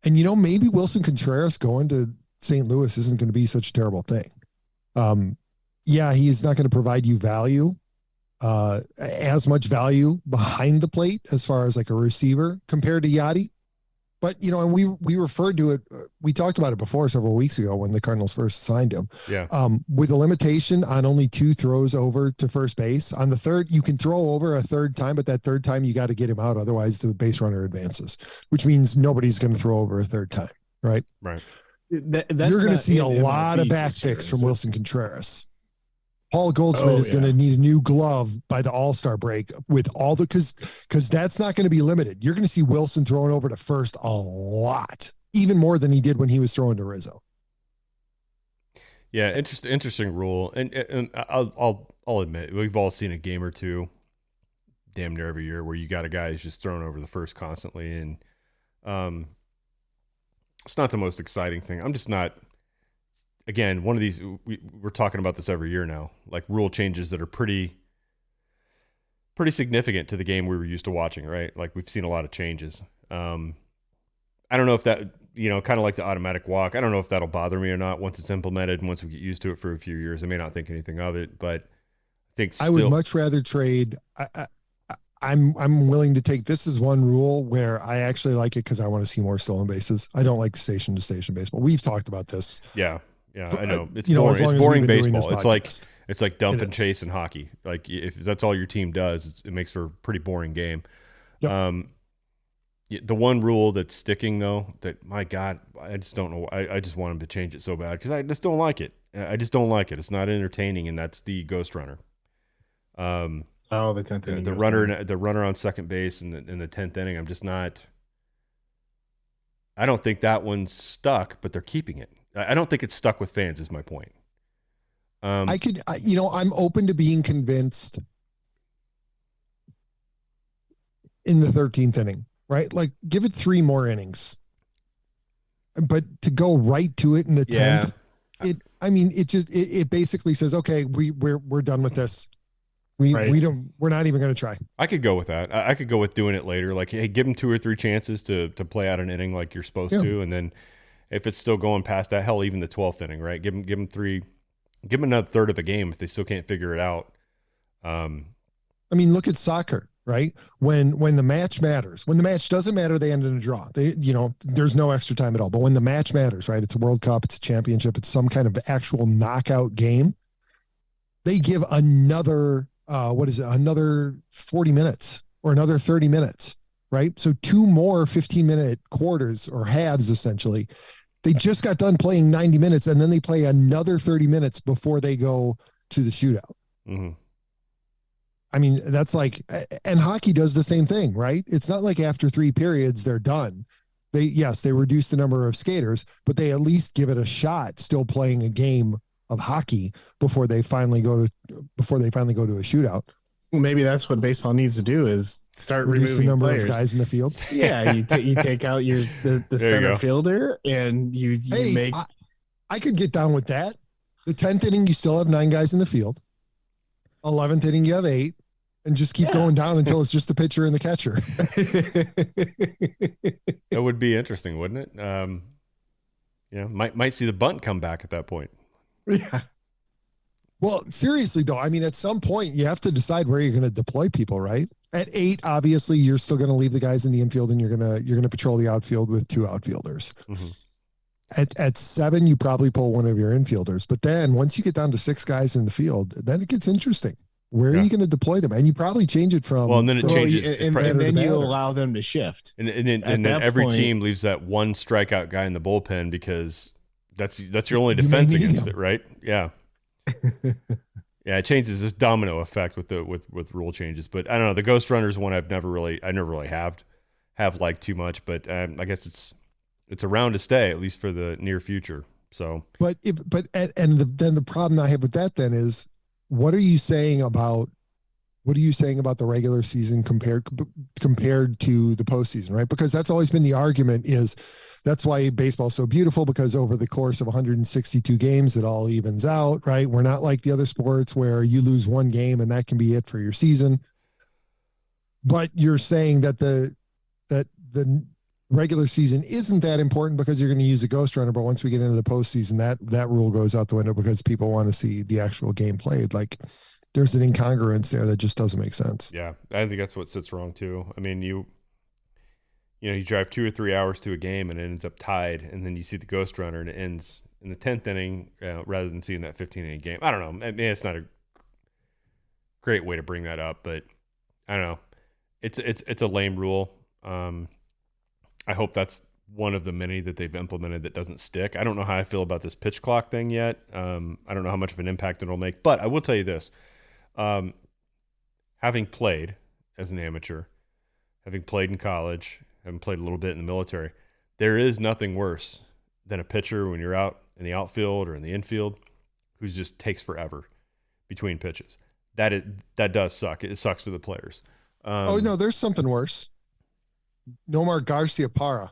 And, maybe Wilson Contreras going to St. Louis isn't going to be such a terrible thing. He's not going to provide you value, as much value behind the plate as far as like a receiver compared to Yachty. But, and we referred to it. We talked about it before several weeks ago when the Cardinals first signed him. Yeah. With a limitation on only 2 throws over to first base. On the third, you can throw over a third time, but that third time you got to get him out. Otherwise, the base runner advances, which means nobody's going to throw over a third time. Right. Right. You're going to see a lot of back picks from Wilson Contreras. Paul Goldschmidt is going to need a new glove by the All-Star break with all the because that's not going to be limited. You're going to see Wilson throwing over to first a lot, even more than he did when he was throwing to Rizzo. Yeah, interesting rule, and I'll admit we've all seen a game or two, damn near every year, where you got a guy who's just throwing over the first constantly, and it's not the most exciting thing. I'm just not. Again, one of these, we're talking about this every year now, like rule changes that are pretty significant to the game we were used to watching, right? Like we've seen a lot of changes. I don't know if that, kind of like the automatic walk, I don't know if that'll bother me or not once it's implemented and once we get used to it for a few years. I may not think anything of it, but I think I would much rather trade. I'm willing to take this as one rule where I actually like it because I want to see more stolen bases. I don't like station to station baseball. We've talked about this. Yeah. Yeah, I know. It's boring. It's boring baseball. It's like dump and is. chase in hockey. Like if that's all your team does, it makes for a pretty boring game. Yep. The one rule that's sticking though, that my God, I just don't know. I just want him to change it so bad because I just don't like it. I just don't like it. It's not entertaining, and that's the ghost runner. The 10th inning. The runner on second base in the 10th inning. I'm just not. I don't think that one's stuck, but they're keeping it. I don't think it's stuck with fans is my point. I'm open to being convinced in the 13th inning, right? Like give it 3 more innings, but to go right to it in the 10th, it basically says, okay, we're done with this. We're not even going to try. I could go with that. I could go with doing it later. Like, hey, give them 2 or 3 chances to play out an inning like you're supposed to. And then if it's still going past that, hell, even the 12th inning, right? Give them 3, give them another third of a game if they still can't figure it out. Look at soccer, right? When the match matters. When the match doesn't matter, they end in a draw. There's no extra time at all. But when the match matters, right? It's a World Cup, it's a championship, it's some kind of actual knockout game. They give another another 40 minutes or another 30 minutes, right? So 2 more 15-minute quarters or halves, essentially. They just got done playing 90 minutes, and then they play another 30 minutes before they go to the shootout. Mm-hmm. I mean, that's like, and hockey does the same thing, right? It's not like after 3 periods, they're done. They reduce the number of skaters, but they at least give it a shot still playing a game of hockey before they finally go to a shootout. Well, maybe that's what baseball needs to do, is start reduce removing the number players. of guys in the field. Yeah, you take out the center fielder, and you make. I could get down with that. The 10th inning, you still have 9 guys in the field. 11th inning, you have 8, and just keep going down until it's just the pitcher and the catcher. That would be interesting, wouldn't it? Might see the bunt come back at that point. Yeah. Well, seriously though, I mean, at some point you have to decide where you're going to deploy people, right? At 8, obviously, you're still going to leave the guys in the infield, and you're going to patrol the outfield with 2 outfielders. Mm-hmm. At 7, you probably pull one of your infielders, but then once you get down to 6 guys in the field, then it gets interesting. Where are you going to deploy them? And you probably change it from. Well, and then it changes, and then you allow them to shift, and then every team leaves that one strikeout guy in the bullpen because that's your only defense against it, right? Yeah. Yeah, it changes this domino effect with rule changes. But I don't know, the Ghost Runners one I never really have liked too much, but I guess it's around to stay, at least for the near future. So, then the problem I have with that then is, what are you saying about the regular season compared to the postseason, right? Because that's always been the argument, is that's why baseball's so beautiful, because over the course of 162 games, it all evens out, right? We're not like the other sports where you lose 1 game and that can be it for your season. But you're saying that the regular season isn't that important because you're going to use a ghost runner, but once we get into the postseason, that rule goes out the window because people want to see the actual game played. Like, there's an incongruence there that just doesn't make sense. Yeah, I think that's what sits wrong too. I mean, you drive 2 or 3 hours to a game and it ends up tied, and then you see the ghost runner and it ends in the 10th inning rather than seeing that 15-inning game. I don't know. I mean, it's not a great way to bring that up, but I don't know. It's a lame rule. I hope that's one of the many that they've implemented that doesn't stick. I don't know how I feel about this pitch clock thing yet. I don't know how much of an impact it'll make, but I will tell you this. Having played as an amateur, having played in college, having played a little bit in the military, there is nothing worse than a pitcher when you're out in the outfield or in the infield who just takes forever between pitches. That does suck. It sucks for the players. No, there's something worse. Nomar Garciaparra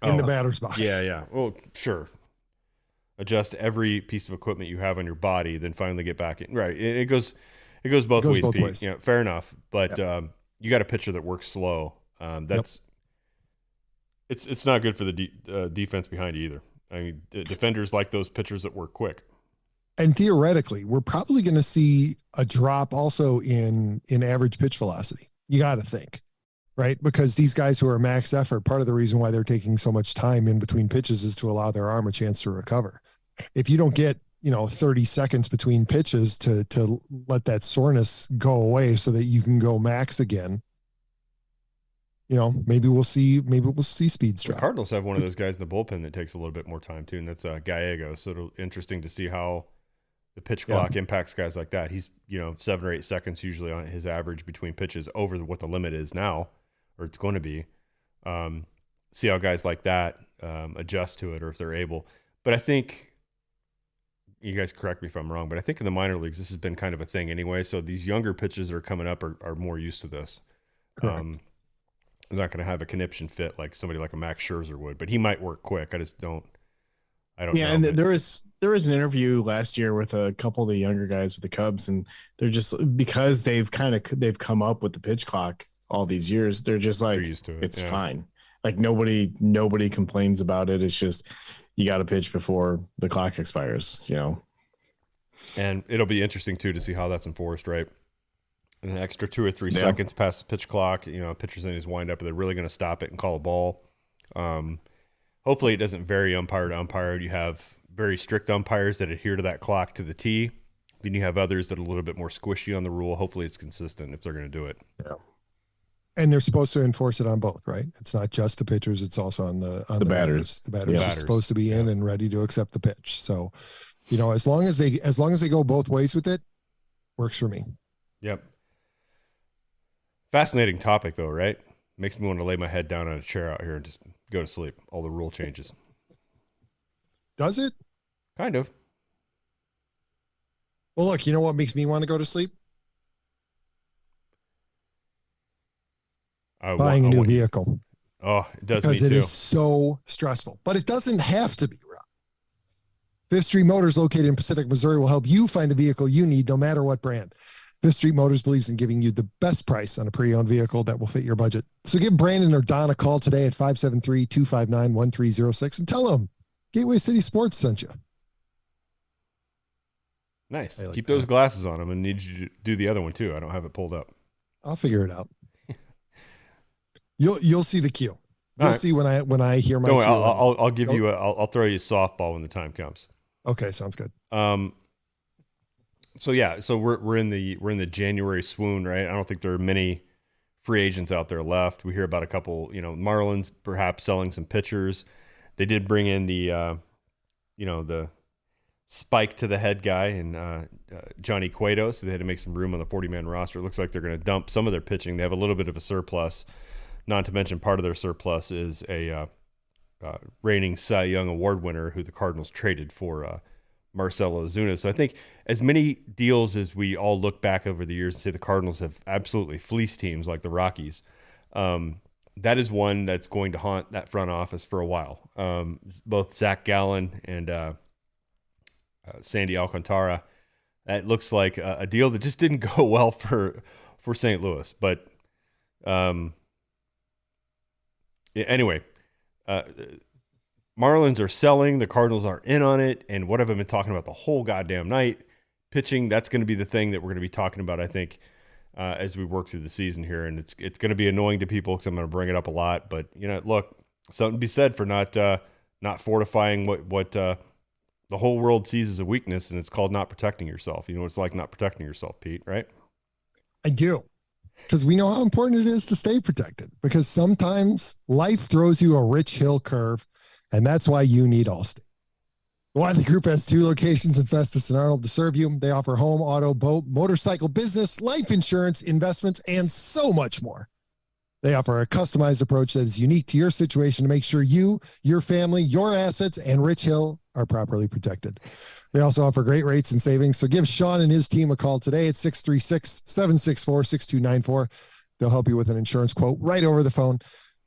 in the batter's box. Yeah. Well, sure. Adjust every piece of equipment you have on your body, then finally get back in. Right. It goes both ways. Yeah, fair enough. But you got a pitcher that works slow. It's not good for the defense behind you either. I mean, defenders like those pitchers that work quick. And theoretically, we're probably going to see a drop also in average pitch velocity. You got to think. Right? Because these guys who are max effort, part of the reason why they're taking so much time in between pitches is to allow their arm a chance to recover. If you don't get, 30 seconds between pitches to let that soreness go away so that you can go max again, maybe we'll see speeds drop. The Cardinals have one of those guys in the bullpen that takes a little bit more time too, and that's Gallego. So it'll interesting to see how the pitch clock impacts guys like that. He's 7 or 8 seconds usually on his average between pitches over what the limit is now, or it's going to be. See how guys like that adjust to it, or if they're able. But I think, you guys correct me if I'm wrong, but I think in the minor leagues this has been kind of a thing anyway. So these younger pitches that are coming up are more used to this. Correct. They're not going to have a conniption fit like somebody like a Max Scherzer would, but he might work quick. I don't know. Yeah, and there was an interview last year with a couple of the younger guys with the Cubs, and they're just, because they've come up with the pitch clock all these years, they're just like, used to it. It's fine. Like nobody complains about it. It's just, you got to pitch before the clock expires, And it'll be interesting too to see how that's enforced, right? an extra 2 or 3 seconds past the pitch clock. Pitcher's in his windup. Are they really going to stop it and call a ball? Hopefully it doesn't vary umpire to umpire. You have very strict umpires that adhere to that clock to the T. Then you have others that are a little bit more squishy on the rule. Hopefully it's consistent if they're going to do it. Yeah. And they're supposed to enforce it on both, right? It's not just the pitchers; it's also on the batters. The batters are supposed to be in and ready to accept the pitch. So, as long as they go both ways with it, works for me. Yep. Fascinating topic, though, right? Makes me want to lay my head down on a chair out here and just go to sleep. All the rule changes. Does it? Kind of. Well, look, you know what makes me want to go to sleep? Buying a new vehicle. Oh, it does because me too. It is so stressful, but it doesn't have to be, Rob. Fifth Street Motors, located in Pacific, Missouri, will help you find the vehicle you need, no matter what brand. Fifth Street Motors believes in giving you the best price on a pre-owned vehicle that will fit your budget. So give Brandon or Don a call today at 573-259-1306 and tell them Gateway City Sports sent you. Nice. Keep those glasses on. I'm going to need you to do the other one too. I don't have it pulled up. I'll figure it out. You'll see the cue. You'll see when I hear my cue. I'll give you I'll throw you a softball when the time comes. Okay, sounds good. So we're in the January swoon, right? I don't think there are many free agents out there left. We hear about a couple, Marlins perhaps selling some pitchers. They did bring in the spike to the head guy and Johnny Cueto, so they had to make some room on the 40-man roster. It looks like they're going to dump some of their pitching. They have a little bit of a surplus. Not to mention part of their surplus is a reigning Cy Young Award winner who the Cardinals traded for Marcell Ozuna. So I think as many deals as we all look back over the years and say the Cardinals have absolutely fleeced teams like the Rockies, that is one that's going to haunt that front office for a while. Both Zach Gallen and Sandy Alcantara, that looks like a deal that just didn't go well for St. Louis. But anyway, Marlins are selling. The Cardinals are in on it. And what have I been talking about the whole goddamn night? Pitching, that's going to be the thing that we're going to be talking about, I think, as we work through the season here. And it's going to be annoying to people because I'm going to bring it up a lot. But, look, something to be said for not fortifying what the whole world sees as a weakness, and it's called not protecting yourself. You know what it's like not protecting yourself, Pete, right? I do. Because we know how important it is to stay protected. Because sometimes life throws you a Rich Hill curve, and that's why you need Allstate. The Wiley Group has 2 locations in Festus and Arnold to serve you. They offer home, auto, boat, motorcycle, business, life insurance, investments, and so much more. They offer a customized approach that is unique to your situation to make sure you, your family, your assets, and Rich Hill are properly protected. They also offer great rates and savings. So give Sean and his team a call today at 636-764-6294. They'll help you with an insurance quote right over the phone.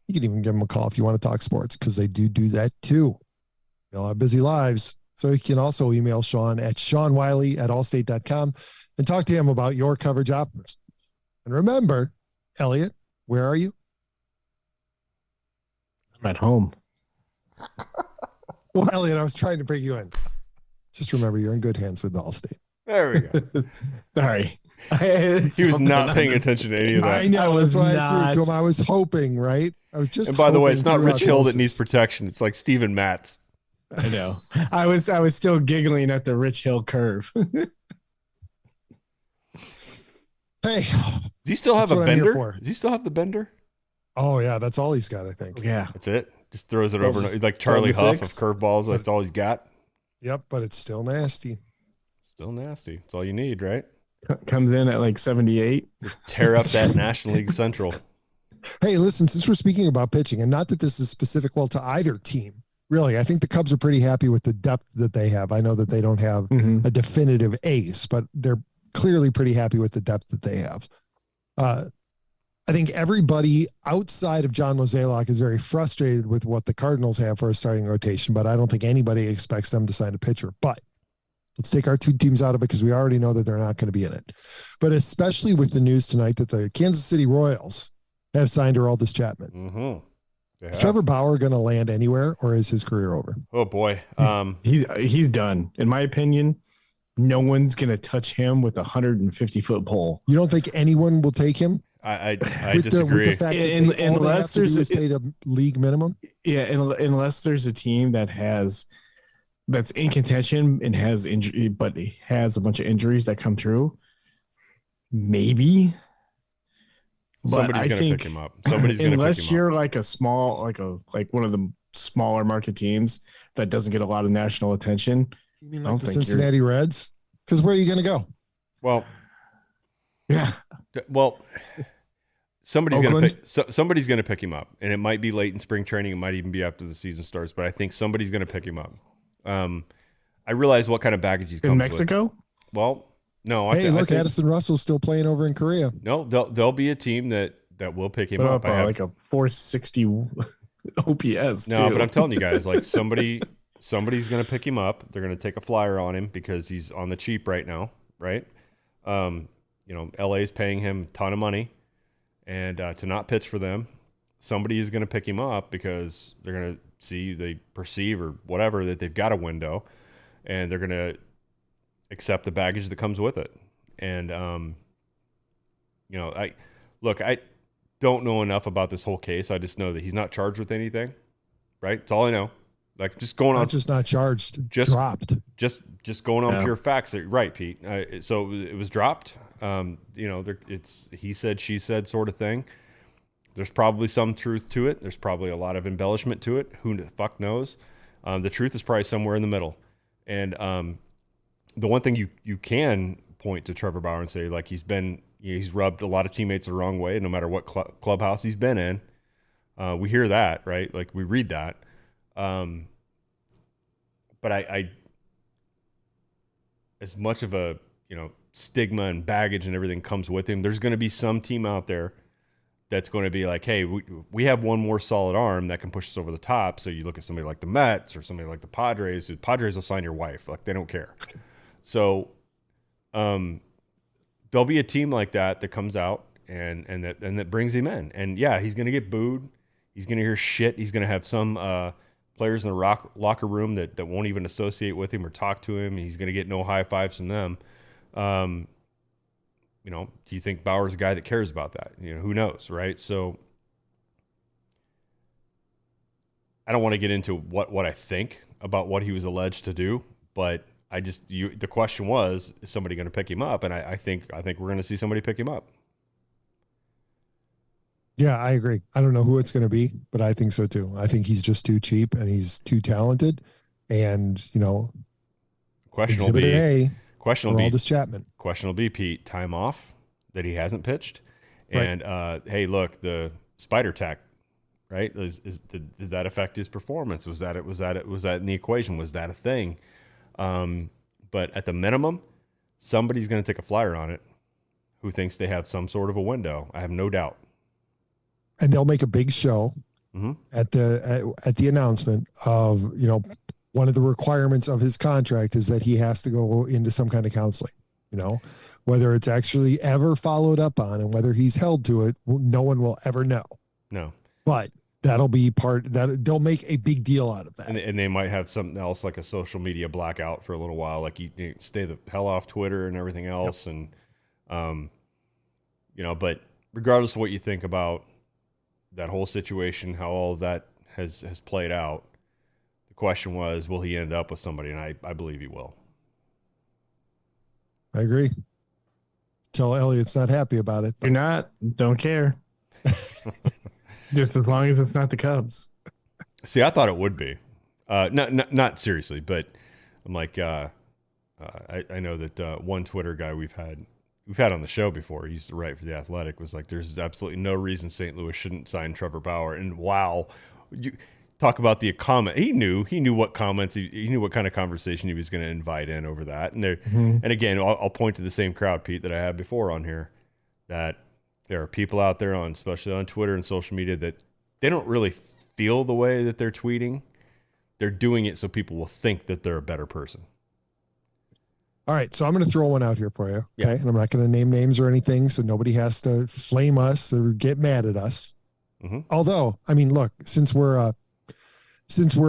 You can even give them a call if you want to talk sports, because they do that too. They all have busy lives. So you can also email Sean at SeanWiley@allstate.com and talk to him about your coverage offers. And remember, Elliott, where are you? I'm at home. Well, Elliott, I was trying to bring you in. Just remember, you're in good hands with Allstate. There we go. Sorry. He was not paying attention to any of that. I know. That's why I threw it to him. I was hoping, right? I was just. And by the way, it's not Rich Hill that needs protection. It's like Steven Matz. I know. I was still giggling at the Rich Hill curve. Hey, does he still have a bender? Does he still have the bender? Oh yeah, that's all he's got, I think. Yeah, that's it. Just throws it over. He's like Charlie Huff of curveballs. That's all he's got. Yep, but it's still nasty. Still nasty. That's all you need, right? Comes in at like 78. Tear up that National League Central. Hey, listen, since we're speaking about pitching, and not that this is specific to either team, really, I think the Cubs are pretty happy with the depth that they have. I know that they don't have a definitive ace, but they're clearly pretty happy with the depth that they have. I think everybody outside of John Mozeliak is very frustrated with what the Cardinals have for a starting rotation, but I don't think anybody expects them to sign a pitcher. But let's take our 2 teams out of it, because we already know that they're not going to be in it. But especially with the news tonight that the Kansas City Royals have signed Aroldis Chapman. Mm-hmm. Is Trevor Bauer going to land anywhere, or is his career over? Oh boy. He's done. In my opinion, no one's going to touch him with a 150-foot pole. You don't think anyone will take him? I with disagree. The fact that unless there's pay the league minimum. Yeah, unless there's a team that's in contention and has injury, but has a bunch of injuries that come through. Maybe. Somebody's but I think pick him up. Somebody's going to pick him up. Unless you're like one of the smaller market teams that doesn't get a lot of national attention. You mean like the Cincinnati Reds? Because where are you going to go? Well, yeah. Well, somebody's going to pick him up, and it might be late in spring training. It might even be after the season starts, but I think somebody's going to pick him up. I realize what kind of baggage he's in Mexico. With. Well, no. Hey, look, Addison Russell's still playing over in Korea. No, there'll be a team that will pick him up. Like a 460 OPS. No, but I'm telling you guys, like somebody's going to pick him up. They're going to take a flyer on him because he's on the cheap right now, right? LA's paying him a ton of money, and to not pitch for them, somebody is going to pick him up because they're going to they perceive or whatever that they've got a window, and they're going to accept the baggage that comes with it. And I don't know enough about this whole case. I just know that he's not charged with anything, right? That's all I know. Like just going on, just not charged, just dropped. Just going on pure facts. Right, Pete. So it was dropped. It's he said, she said sort of thing. There's probably some truth to it. There's probably a lot of embellishment to it. Who the fuck knows? The truth is probably somewhere in the middle. And the one thing you can point to Trevor Bauer and say, like, he's rubbed a lot of teammates the wrong way, no matter what clubhouse he's been in. We hear that, right? Like we read that. But I as much of a, stigma and baggage and everything comes with him, there's going to be some team out there that's going to be like, hey, we have one more solid arm that can push us over the top. So you look at somebody like the Mets or somebody like the Padres. The Padres will sign your wife. Like, they don't care. So there'll be a team like that comes out and that brings him in. And yeah, he's going to get booed. He's going to hear shit. He's going to have some players in the locker room that won't even associate with him or talk to him. He's going to get no high fives from them. Do you think Bauer's a guy that cares about that? Who knows, right? So I don't want to get into what I think about what he was alleged to do, but the question was, is somebody going to pick him up? And I think we're going to see somebody pick him up. Yeah, I agree. I don't know who it's going to be, but I think so too. I think he's just too cheap and he's too talented. And, question will be, Pete, time off that he hasn't pitched. And, hey, look, the spider tack, right? Did that affect his performance? Was that in the equation? Was that a thing? But at the minimum, somebody's going to take a flyer on it who thinks they have some sort of a window. I have no doubt. And they'll make a big show at the announcement of, one of the requirements of his contract is that he has to go into some kind of counseling, whether it's actually ever followed up on and whether he's held to it, no one will ever know. No. But that'll be they'll make a big deal out of that. And they might have something else like a social media blackout for a little while, like you stay the hell off Twitter and everything else. Yep. And, but regardless of what you think about that whole situation, how all of that has played out, the question was, will he end up with somebody? And I believe he will. I agree. Tell Elliott's not happy about it. You're not. Don't care. Just as long as it's not the Cubs. See, I thought it would be. Not seriously, but I'm like, I know that one Twitter guy we've had on the show before, he used to write for The Athletic, was like, there's absolutely no reason St. Louis shouldn't sign Trevor Bauer. And wow, you talk about the comment. He knew what comments, he knew what kind of conversation he was going to invite in over that. And and again, I'll point to the same crowd, Pete, that I had before on here, that there are people out there especially on Twitter and social media, that they don't really feel the way that they're tweeting. They're doing it so people will think that they're a better person. All right, so I'm going to throw one out here for you, okay? And I'm not going to name names or anything, so nobody has to flame us or get mad at us. Although, I mean, look, since we're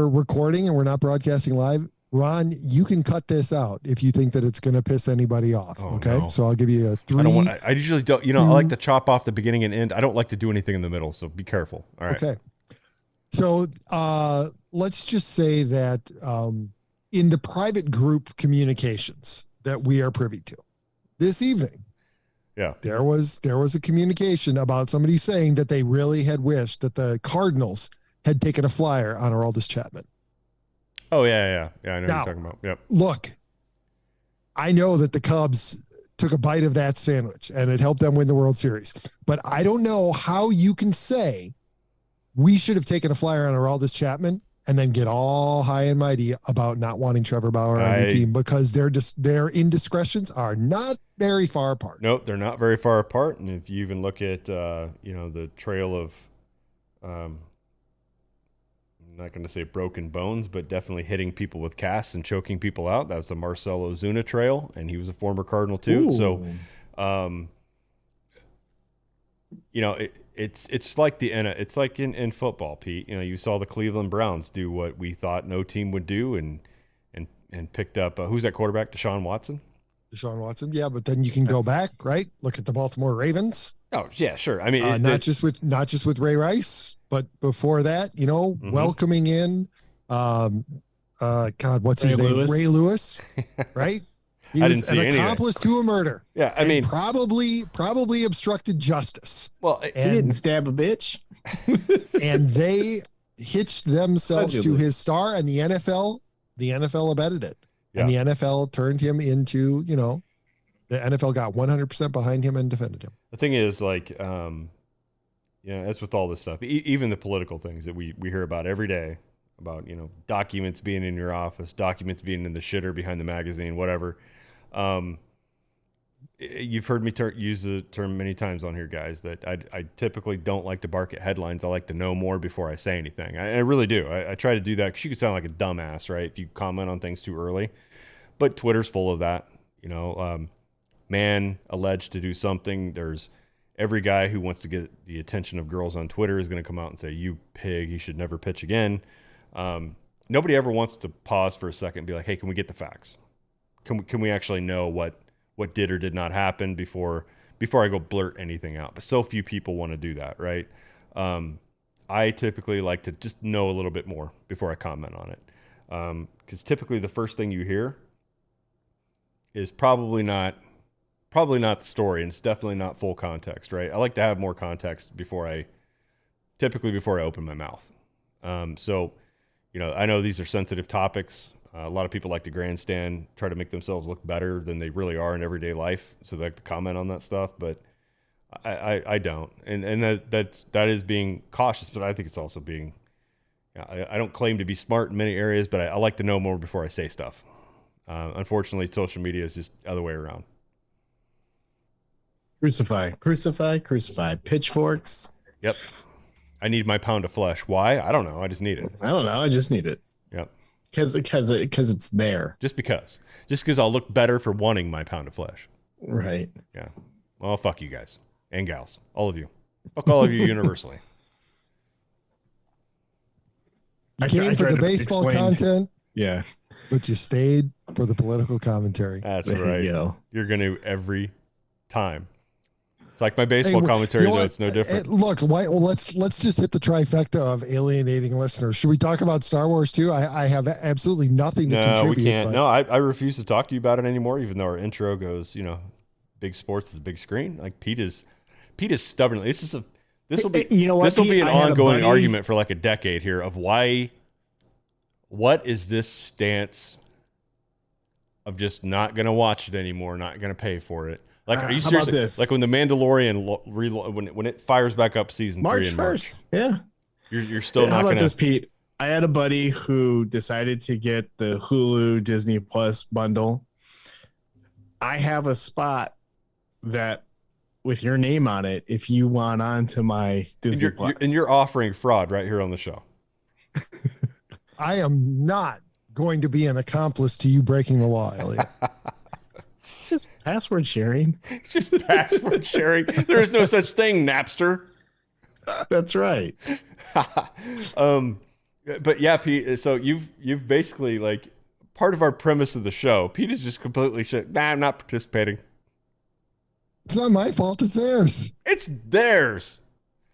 recording and we're not broadcasting live, Ron, you can cut this out if you think that it's going to piss anybody off. Oh, okay. no. So I'll give you a 3. I usually don't, I like to chop off the beginning and end. I don't like to do anything in the middle. So be careful. All right. Okay. So let's just say that in the private group communications that we are privy to this evening, there was a communication about somebody saying that they really had wished that the Cardinals had taken a flyer on Aroldis Chapman. Oh, yeah. I know what you're talking about. Yep. Look, I know that the Cubs took a bite of that sandwich and it helped them win the World Series. But I don't know how you can say we should have taken a flyer on Aroldis Chapman and then get all high and mighty about not wanting Trevor Bauer on your team, because their indiscretions are not very far apart. Nope, they're not very far apart. And if you even look at, the trail of, I'm not going to say broken bones, but definitely hitting people with casts and choking people out. That was the Marcell Ozuna trail, and he was a former Cardinal too. Ooh. So, it's like it's like in football, Pete. You saw the Cleveland Browns do what we thought no team would do, and picked up who's that quarterback? Deshaun Watson. Deshaun Watson, yeah, but then you can go back, right? Look at the Baltimore Ravens. Oh yeah, sure. I mean, not just with Ray Rice, but before that, welcoming in, what's his name? Ray Lewis, right? He was an accomplice to a murder. Yeah, I mean, probably obstructed justice. Well, he didn't stab a bitch, and they hitched themselves to his star, and the NFL abetted it, and the NFL turned him into, the NFL got 100% behind him and defended him. The thing is, that's with all this stuff, even the political things that we hear about every day, about documents being in your office, documents being in the shitter behind the magazine, whatever. You've heard me use the term many times on here, guys, that I typically don't like to bark at headlines. I like to know more before I say anything. I really do. I try to do that because you can sound like a dumbass, right, if you comment on things too early. But Twitter's full of that. Man alleged to do something. There's every guy who wants to get the attention of girls on Twitter is going to come out and say, "You pig, he should never pitch again." Nobody ever wants to pause for a second and be like, "Hey, can we get the facts? Can we actually know what did or did not happen before I go blurt anything out?" But so few people want to do that, right? I typically like to just know a little bit more before I comment on it, because typically the first thing you hear is probably not the story, and it's definitely not full context, right? I like to have more context before I open my mouth. So, I know these are sensitive topics. A lot of people like to grandstand, try to make themselves look better than they really are in everyday life, so they like to comment on that stuff. But I don't, and that is being cautious. But I think it's also being. I don't claim to be smart in many areas, but I like to know more before I say stuff. Unfortunately, social media is just the other way around. Crucify. Pitchforks. Yep. I need my pound of flesh. Why? I don't know. I just need it. I don't know. I just need it. Yep. Because it's there. Just because I'll look better for wanting my pound of flesh. Right. Yeah. Well, fuck you guys and gals, all of you. Fuck all of you universally. You came for the baseball content. Yeah. But you stayed for the political commentary. That's right. You're going to every time. It's like my baseball commentary, though. It's no different. Look, let's just hit the trifecta of alienating listeners. Should we talk about Star Wars too? I have absolutely nothing to contribute. No, we can't. No, I refuse to talk to you about it anymore, even though our intro goes, big sports is the big screen. Like Pete is stubborn. This will be an ongoing argument for like a decade here of why. What is this stance of just not going to watch it anymore, not going to pay for it? Like, are you serious? This? Like when The Mandalorian, when it fires back up season March 3 in 1st. Yeah. You're still not going to. How about this, Pete? I had a buddy who decided to get the Hulu Disney Plus bundle. I have a spot that with your name on it, if you want onto my Disney Plus. And you're offering fraud right here on the show. I am not going to be an accomplice to you breaking the law, Elliott. Just password sharing. Just password sharing. There is no such thing, Napster. That's right. But yeah, Pete. So you've basically like part of our premise of the show. Pete is just completely shit. Nah, I'm not participating. It's not my fault. It's theirs. It's theirs.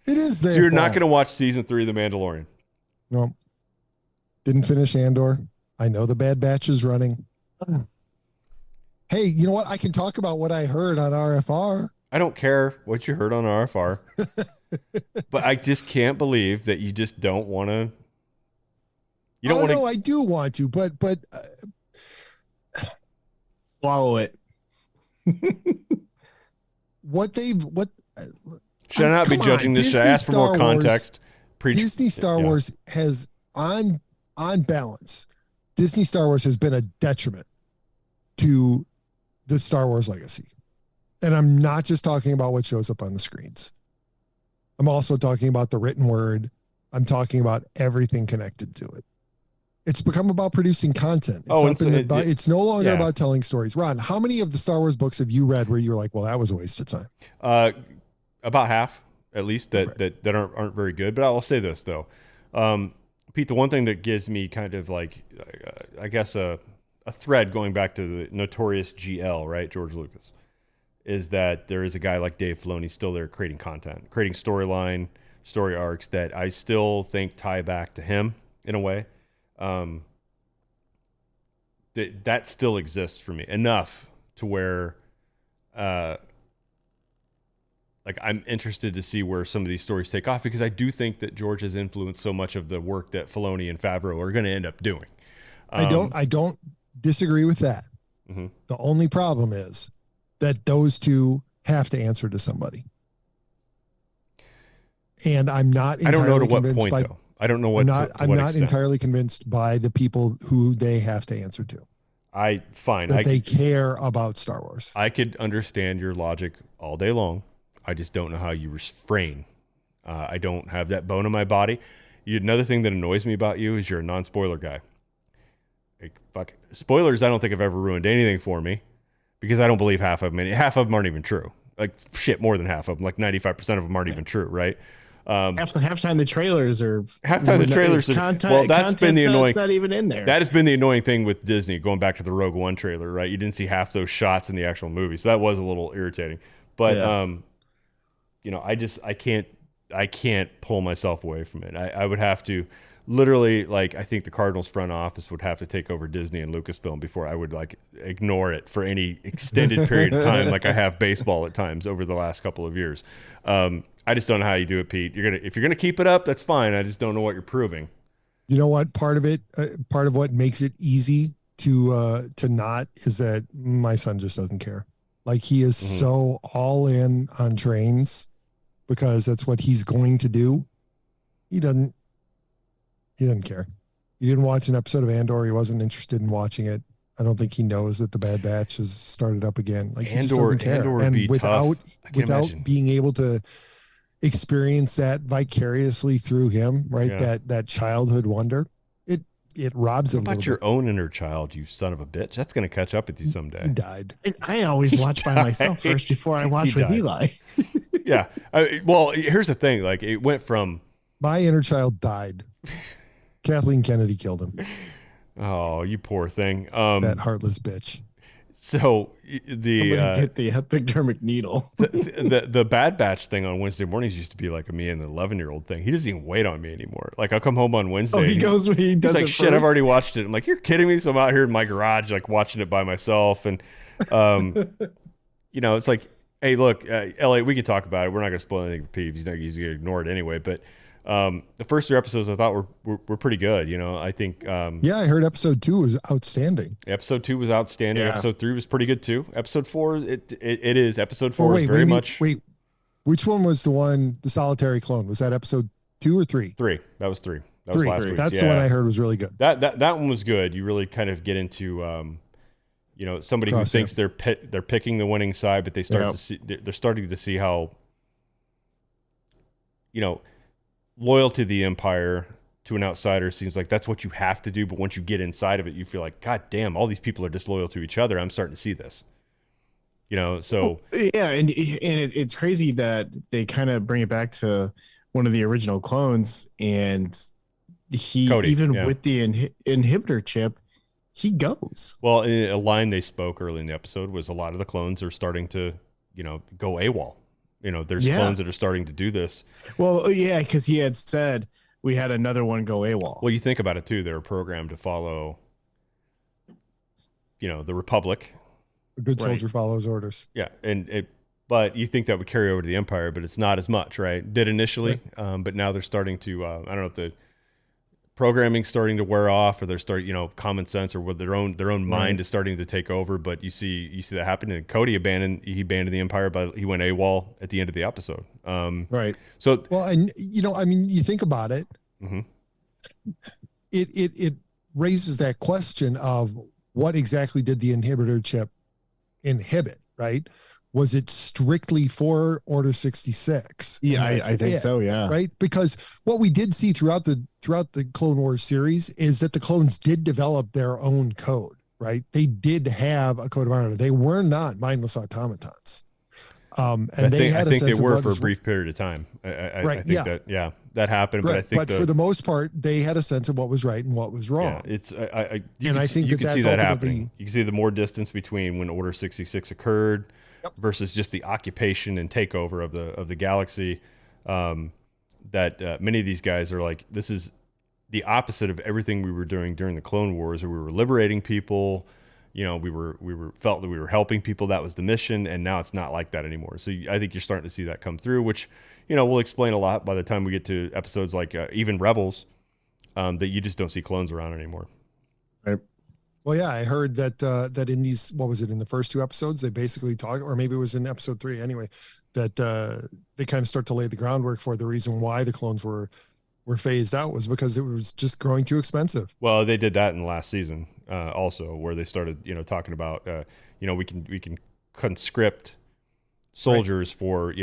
It is theirs. So you're not going to watch season 3 of The Mandalorian? No. Didn't finish Andor. I know the Bad Batch is running. Hey, you know what? I can talk about what I heard on RFR. I don't care what you heard on RFR. But I just can't believe that you just don't want to. You don't want to. No, I do want to, but swallow it. Should I not be judging this? Should I ask for more context? Disney Star Wars has, on balance, Disney Star Wars has been a detriment to the Star Wars legacy. And I'm not just talking about what shows up on the screens. I'm also talking about the written word. I'm talking about everything connected to it. It's become about producing content. It's no longer about telling stories. Ron, how many of the Star Wars books have you read where you're like, well, that was a waste of time? About half, at least, that aren't very good. But I'll say this, though. Pete, the one thing that gives me kind of like, I guess, a thread going back to the notorious GL, right, George Lucas, is that there is a guy like Dave Filoni still there creating content, creating story arcs that I still think tie back to him in a way. That still exists for me enough to where like I'm interested to see where some of these stories take off, because I do think that George has influenced so much of the work that Filoni and Favreau are going to end up doing. I don't disagree with that. Mm-hmm. The only problem is that those two have to answer to somebody. And I'm not entirely I don't know to what convinced point, by, though. I don't know what. I'm not entirely convinced by the people who they have to answer to. They care about Star Wars. I could understand your logic all day long. I just don't know how you refrain. I don't have that bone in my body. Another thing that annoys me about you is you're a non-spoiler guy. Like, fuck spoilers. I don't think I've ever ruined anything for me, because I don't believe half of them. Half of them aren't even true. Like shit, more than half of them. Like 95% of them aren't even true, right? Halftime the trailers are content. Well, that's been the annoying. It's not even in there. That has been the annoying thing with Disney. Going back to the Rogue One trailer, right? You didn't see half those shots in the actual movie, so that was a little irritating. But I can't pull myself away from it. I would have to literally, like, I think the Cardinals front office would have to take over Disney and Lucasfilm before I would like ignore it for any extended period of time, like I have baseball at times over the last couple of years. I just don't know how you do it, Pete. If you're gonna keep it up, that's fine. I just don't know what you're proving. You know what? Part of what makes it easy to not is that my son just doesn't care. Like, he is so all in on trains because that's what he's going to do. He doesn't care. He didn't watch an episode of Andor. He wasn't interested in watching it. I don't think he knows that the Bad Batch has started up again. Like, he just doesn't care. And without being able to experience that vicariously through him, right? Yeah. That childhood wonder, it robs him. What about your own inner child, you son of a bitch? That's going to catch up with you someday. He died. I always watch by myself first before I watch with Eli. Yeah. Well, here's the thing. Like, it went from my inner child died. Kathleen Kennedy killed him. Oh, you poor thing. That heartless bitch. So get the hypodermic needle. the Bad Batch thing on Wednesday mornings used to be like me and the 11-year-old thing. He doesn't even wait on me anymore. Like, I'll come home on Wednesday. Oh, he does he's like, it shit, first. I've already watched it. I'm like, you're kidding me? So I'm out here in my garage, like, watching it by myself. And, it's like, hey, look, Elliott, we can talk about it. We're not going to spoil anything for Pete. He's going to ignore it anyway. But the first 3 episodes I thought were pretty good. I think. I heard episode 2 was outstanding. Episode 2 was outstanding. Yeah. Episode 3 was pretty good too. Episode 4, it is. Episode 4 is very much. Wait, which one was the solitary clone? Was that episode 2 or 3? 3. That was 3. That 3. was last week. That's the one I heard was really good. That one was good. You really kind of get into somebody who thinks they're picking the winning side, but they're starting to see how loyal to the Empire to an outsider seems like that's what you have to do, but once you get inside of it, you feel like, God damn, all these people are disloyal to each other. I'm starting to see this. So yeah, and it's crazy that they kind of bring it back to one of the original clones, and Cody, with the inhibitor chip, he goes. Well, a line they spoke early in the episode was a lot of the clones are starting to, go AWOL. There's clones that are starting to do this. Well, yeah, because he had said we had another one go AWOL. Well, you think about it too. They're programmed to follow, the Republic. A good soldier follows orders. Yeah, but you think that would carry over to the Empire, but it's not as much, right? Did initially, but now they're starting to. I don't know if the programming's starting to wear off, or they're starting, common sense, or what their own mind is starting to take over. But you see that happen. And Cody abandoned the Empire, but he went AWOL at the end of the episode. Right. So and you think about it. Mm-hmm. It raises that question of what exactly did the inhibitor chip inhibit, right? Was it strictly for Order 66? Yeah, I think so. Yeah. Right. Because what we did see throughout the Clone Wars series is that the clones did develop their own code, right? They did have a code of honor. They were not mindless automatons. I think they were for a brief period of time. I think that happened. Right. But I think for the most part, they had a sense of what was right and what was wrong. Yeah, I think you can that's see that ultimately happening. You can see the more distance between when Order 66 occurred versus just the occupation and takeover of the galaxy. That many of these guys are like, this is the opposite of everything we were doing during the Clone Wars, where we were liberating people. We felt that we were helping people. That was the mission, and now it's not like that anymore. So I think you're starting to see that come through, which will explain a lot by the time we get to episodes like even Rebels, that you just don't see clones around anymore. Right. Well, yeah, I heard that in these, what was it, in the first 2 episodes, they basically talk, or maybe it was in episode 3 anyway, that they kind of start to lay the groundwork for the reason why the clones were phased out was because it was just growing too expensive. Well, they did that in the last season also, where they started, talking about, we can conscript soldiers for,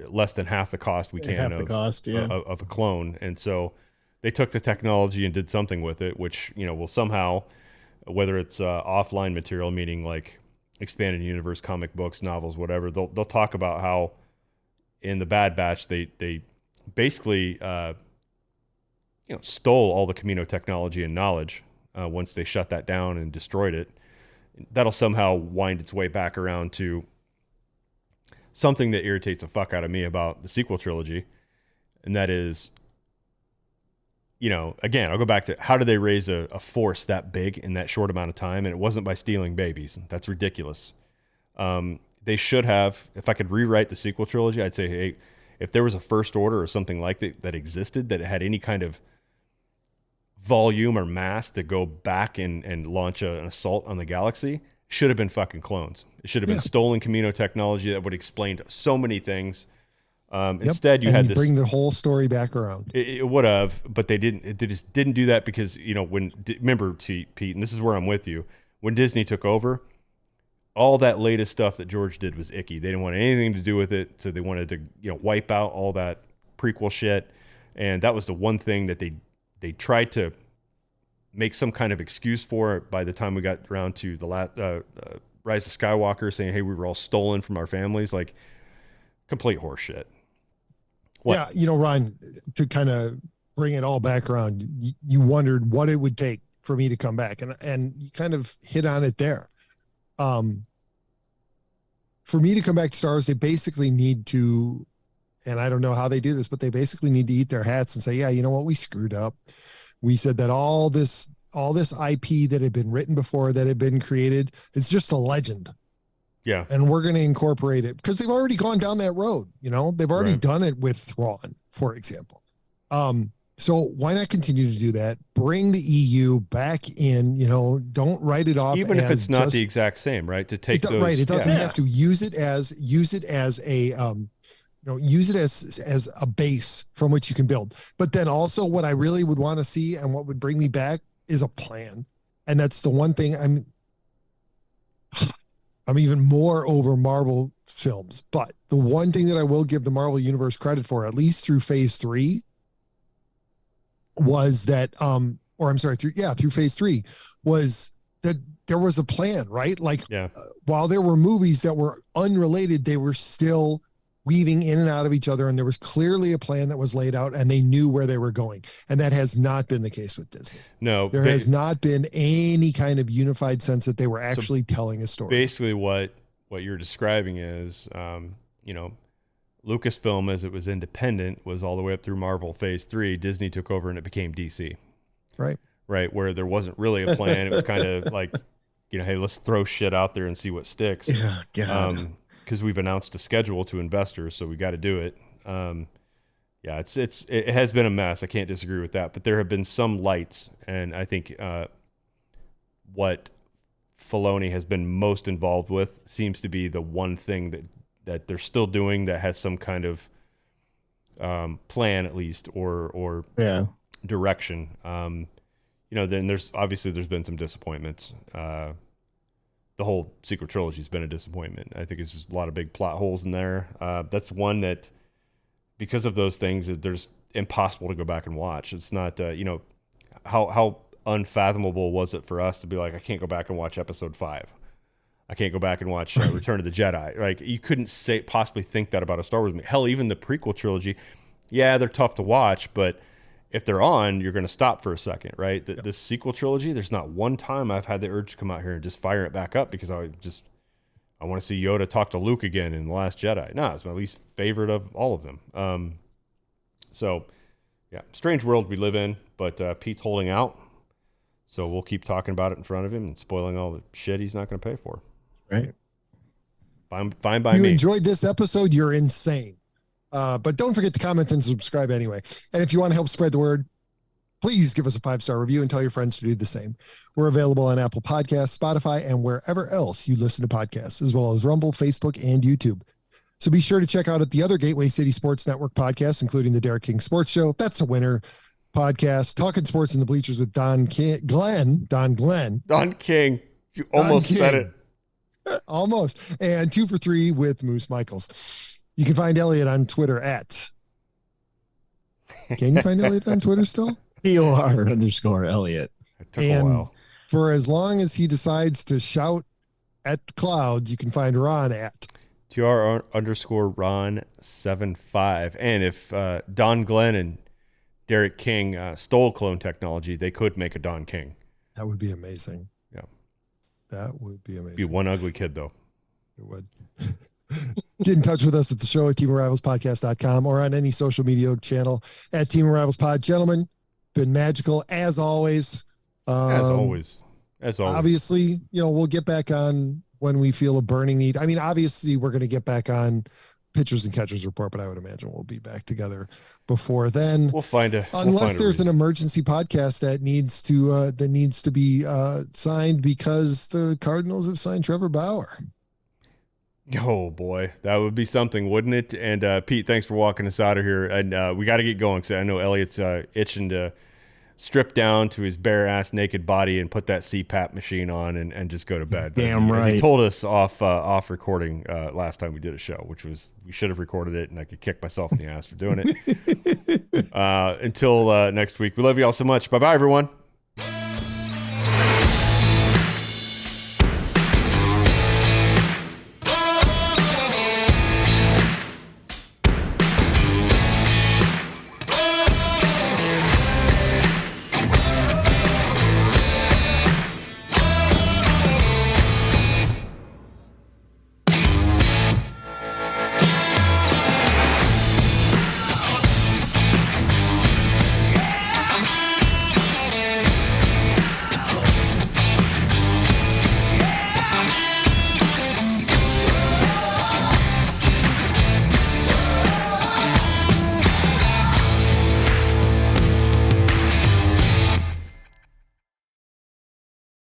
less than half the cost we can of a clone. And so they took the technology and did something with it, which, will somehow, whether it's offline material, meaning like expanded universe, comic books, novels, whatever, they'll talk about how in the Bad Batch, they basically, stole all the Camino technology and knowledge once they shut that down and destroyed it. That'll somehow wind its way back around to something that irritates the fuck out of me about the sequel trilogy. And that is, again, I'll go back to how did they raise a force that big in that short amount of time? And it wasn't by stealing babies. That's ridiculous. They should have, if I could rewrite the sequel trilogy, I'd say, hey, if there was a First Order or something like that existed, that had any kind of volume or mass to go back and launch an assault on the galaxy, should have been fucking clones. It should have been stolen Camino technology that would explain so many things. Instead, you had this, bring the whole story back around. It would have, but they didn't. They just didn't do that because remember, Pete, and this is where I'm with you. When Disney took over, all that latest stuff that George did was icky. They didn't want anything to do with it, so they wanted to wipe out all that prequel shit. And that was the one thing that they tried to make some kind of excuse for it by the time we got around to the last Rise of Skywalker, saying, hey, we were all stolen from our families. Like, complete horse shit. What? Yeah, Ron, to kind of bring it all back around, you wondered what it would take for me to come back, and you kind of hit on it there. For me to come back to Star Wars, they basically need to, and I don't know how they do this, but they basically need to eat their hats and say, yeah, you know what, we screwed up. We said that all this IP that had been written before, that had been created, it's just a legend. Yeah. And we're going to incorporate it because they've already gone down that road. They've already done it with Thrawn, for example. So why not continue to do that? Bring the EU back in, don't write it off. Even if it's not the exact same, right? To take those. Right. It doesn't have to use it as a, use it as a base from which you can build. But then also what I really would want to see and what would bring me back is a plan. And that's the one thing I'm even more over Marvel films, but the one thing that I will give the Marvel Universe credit for, at least through phase 3, was that, through phase 3, was that there was a plan, right? Like, while there were movies that were unrelated, they were still weaving in and out of each other, and there was clearly a plan that was laid out, and they knew where they were going. And that has not been the case with Disney. No, there has not been any kind of unified sense that they were actually telling a story. Basically, what you're describing is, Lucasfilm, as it was independent, was all the way up through Marvel Phase 3. Disney took over, and it became DC. Right, where there wasn't really a plan. It was kind of like, hey, let's throw shit out there and see what sticks. Yeah, God. Because we've announced a schedule to investors, so we got to do it. It has been a mess. I can't disagree with that, but there have been some lights, and I think what Filoni has been most involved with seems to be the one thing that they're still doing that has some kind of plan, at least, or direction. Then there's been some disappointments. The whole sequel trilogy has been a disappointment. I think it's just a lot of big plot holes in there. That's one that, because of those things, there's impossible to go back and watch. It's not, how unfathomable was it for us to be like, I can't go back and watch Episode 5. I can't go back and watch Return of the Jedi. Like, you couldn't possibly think that about a Star Wars movie. Hell, even the prequel trilogy, they're tough to watch, but if they're on, you're going to stop for a second, right? This sequel trilogy, there's not one time I've had the urge to come out here and just fire it back up because I want to see Yoda talk to Luke again in The Last Jedi. No, it's my least favorite of all of them. Strange world we live in, but Pete's holding out, so we'll keep talking about it in front of him and spoiling all the shit he's not going to pay for. Right. Fine by me. You enjoyed this episode, you're insane. But don't forget to comment and subscribe anyway. And if you want to help spread the word, please give us a 5-star review and tell your friends to do the same. We're available on Apple Podcasts, Spotify, and wherever else you listen to podcasts, as well as Rumble, Facebook, and YouTube. So be sure to check out the other Gateway City Sports Network podcasts, including the Derek King Sports Show. That's a winner podcast. Talking Sports in the Bleachers with Don King. Don King. You almost said it. Almost. And 2 for 3 with Moose Michaels. You can find Elliott on Twitter at. Can you find Elliott on Twitter still? POR_Elliott. It took a while. For as long as he decides to shout at the clouds, you can find Ron at TR_Ron75. And if Don Glenn and Derek King stole clone technology, they could make a Don King. That would be amazing. Yeah. That would be amazing. Be one ugly kid, though. It would. Get in touch with us at the show at TeamOfRivalsPodcast.com or on any social media channel at TeamOfRivalsPod. Gentlemen, been magical as always. As always. Obviously, we'll get back on when we feel a burning need. I mean, obviously, we're going to get back on Pitchers and Catchers Report, but I would imagine we'll be back together before then. We'll find unless there's an emergency podcast that needs to be signed because the Cardinals have signed Trevor Bauer. Oh boy, that would be something, wouldn't it? And Pete, thanks for walking us out of here. And we got to get going because I know Elliott's itching to strip down to his bare ass naked body and put that CPAP machine on and just go to bed. Damn right. He told us off recording last time we did a show, which was we should have recorded it, and I could kick myself in the ass for doing it. Until next week, we love you all so much. Bye bye, everyone.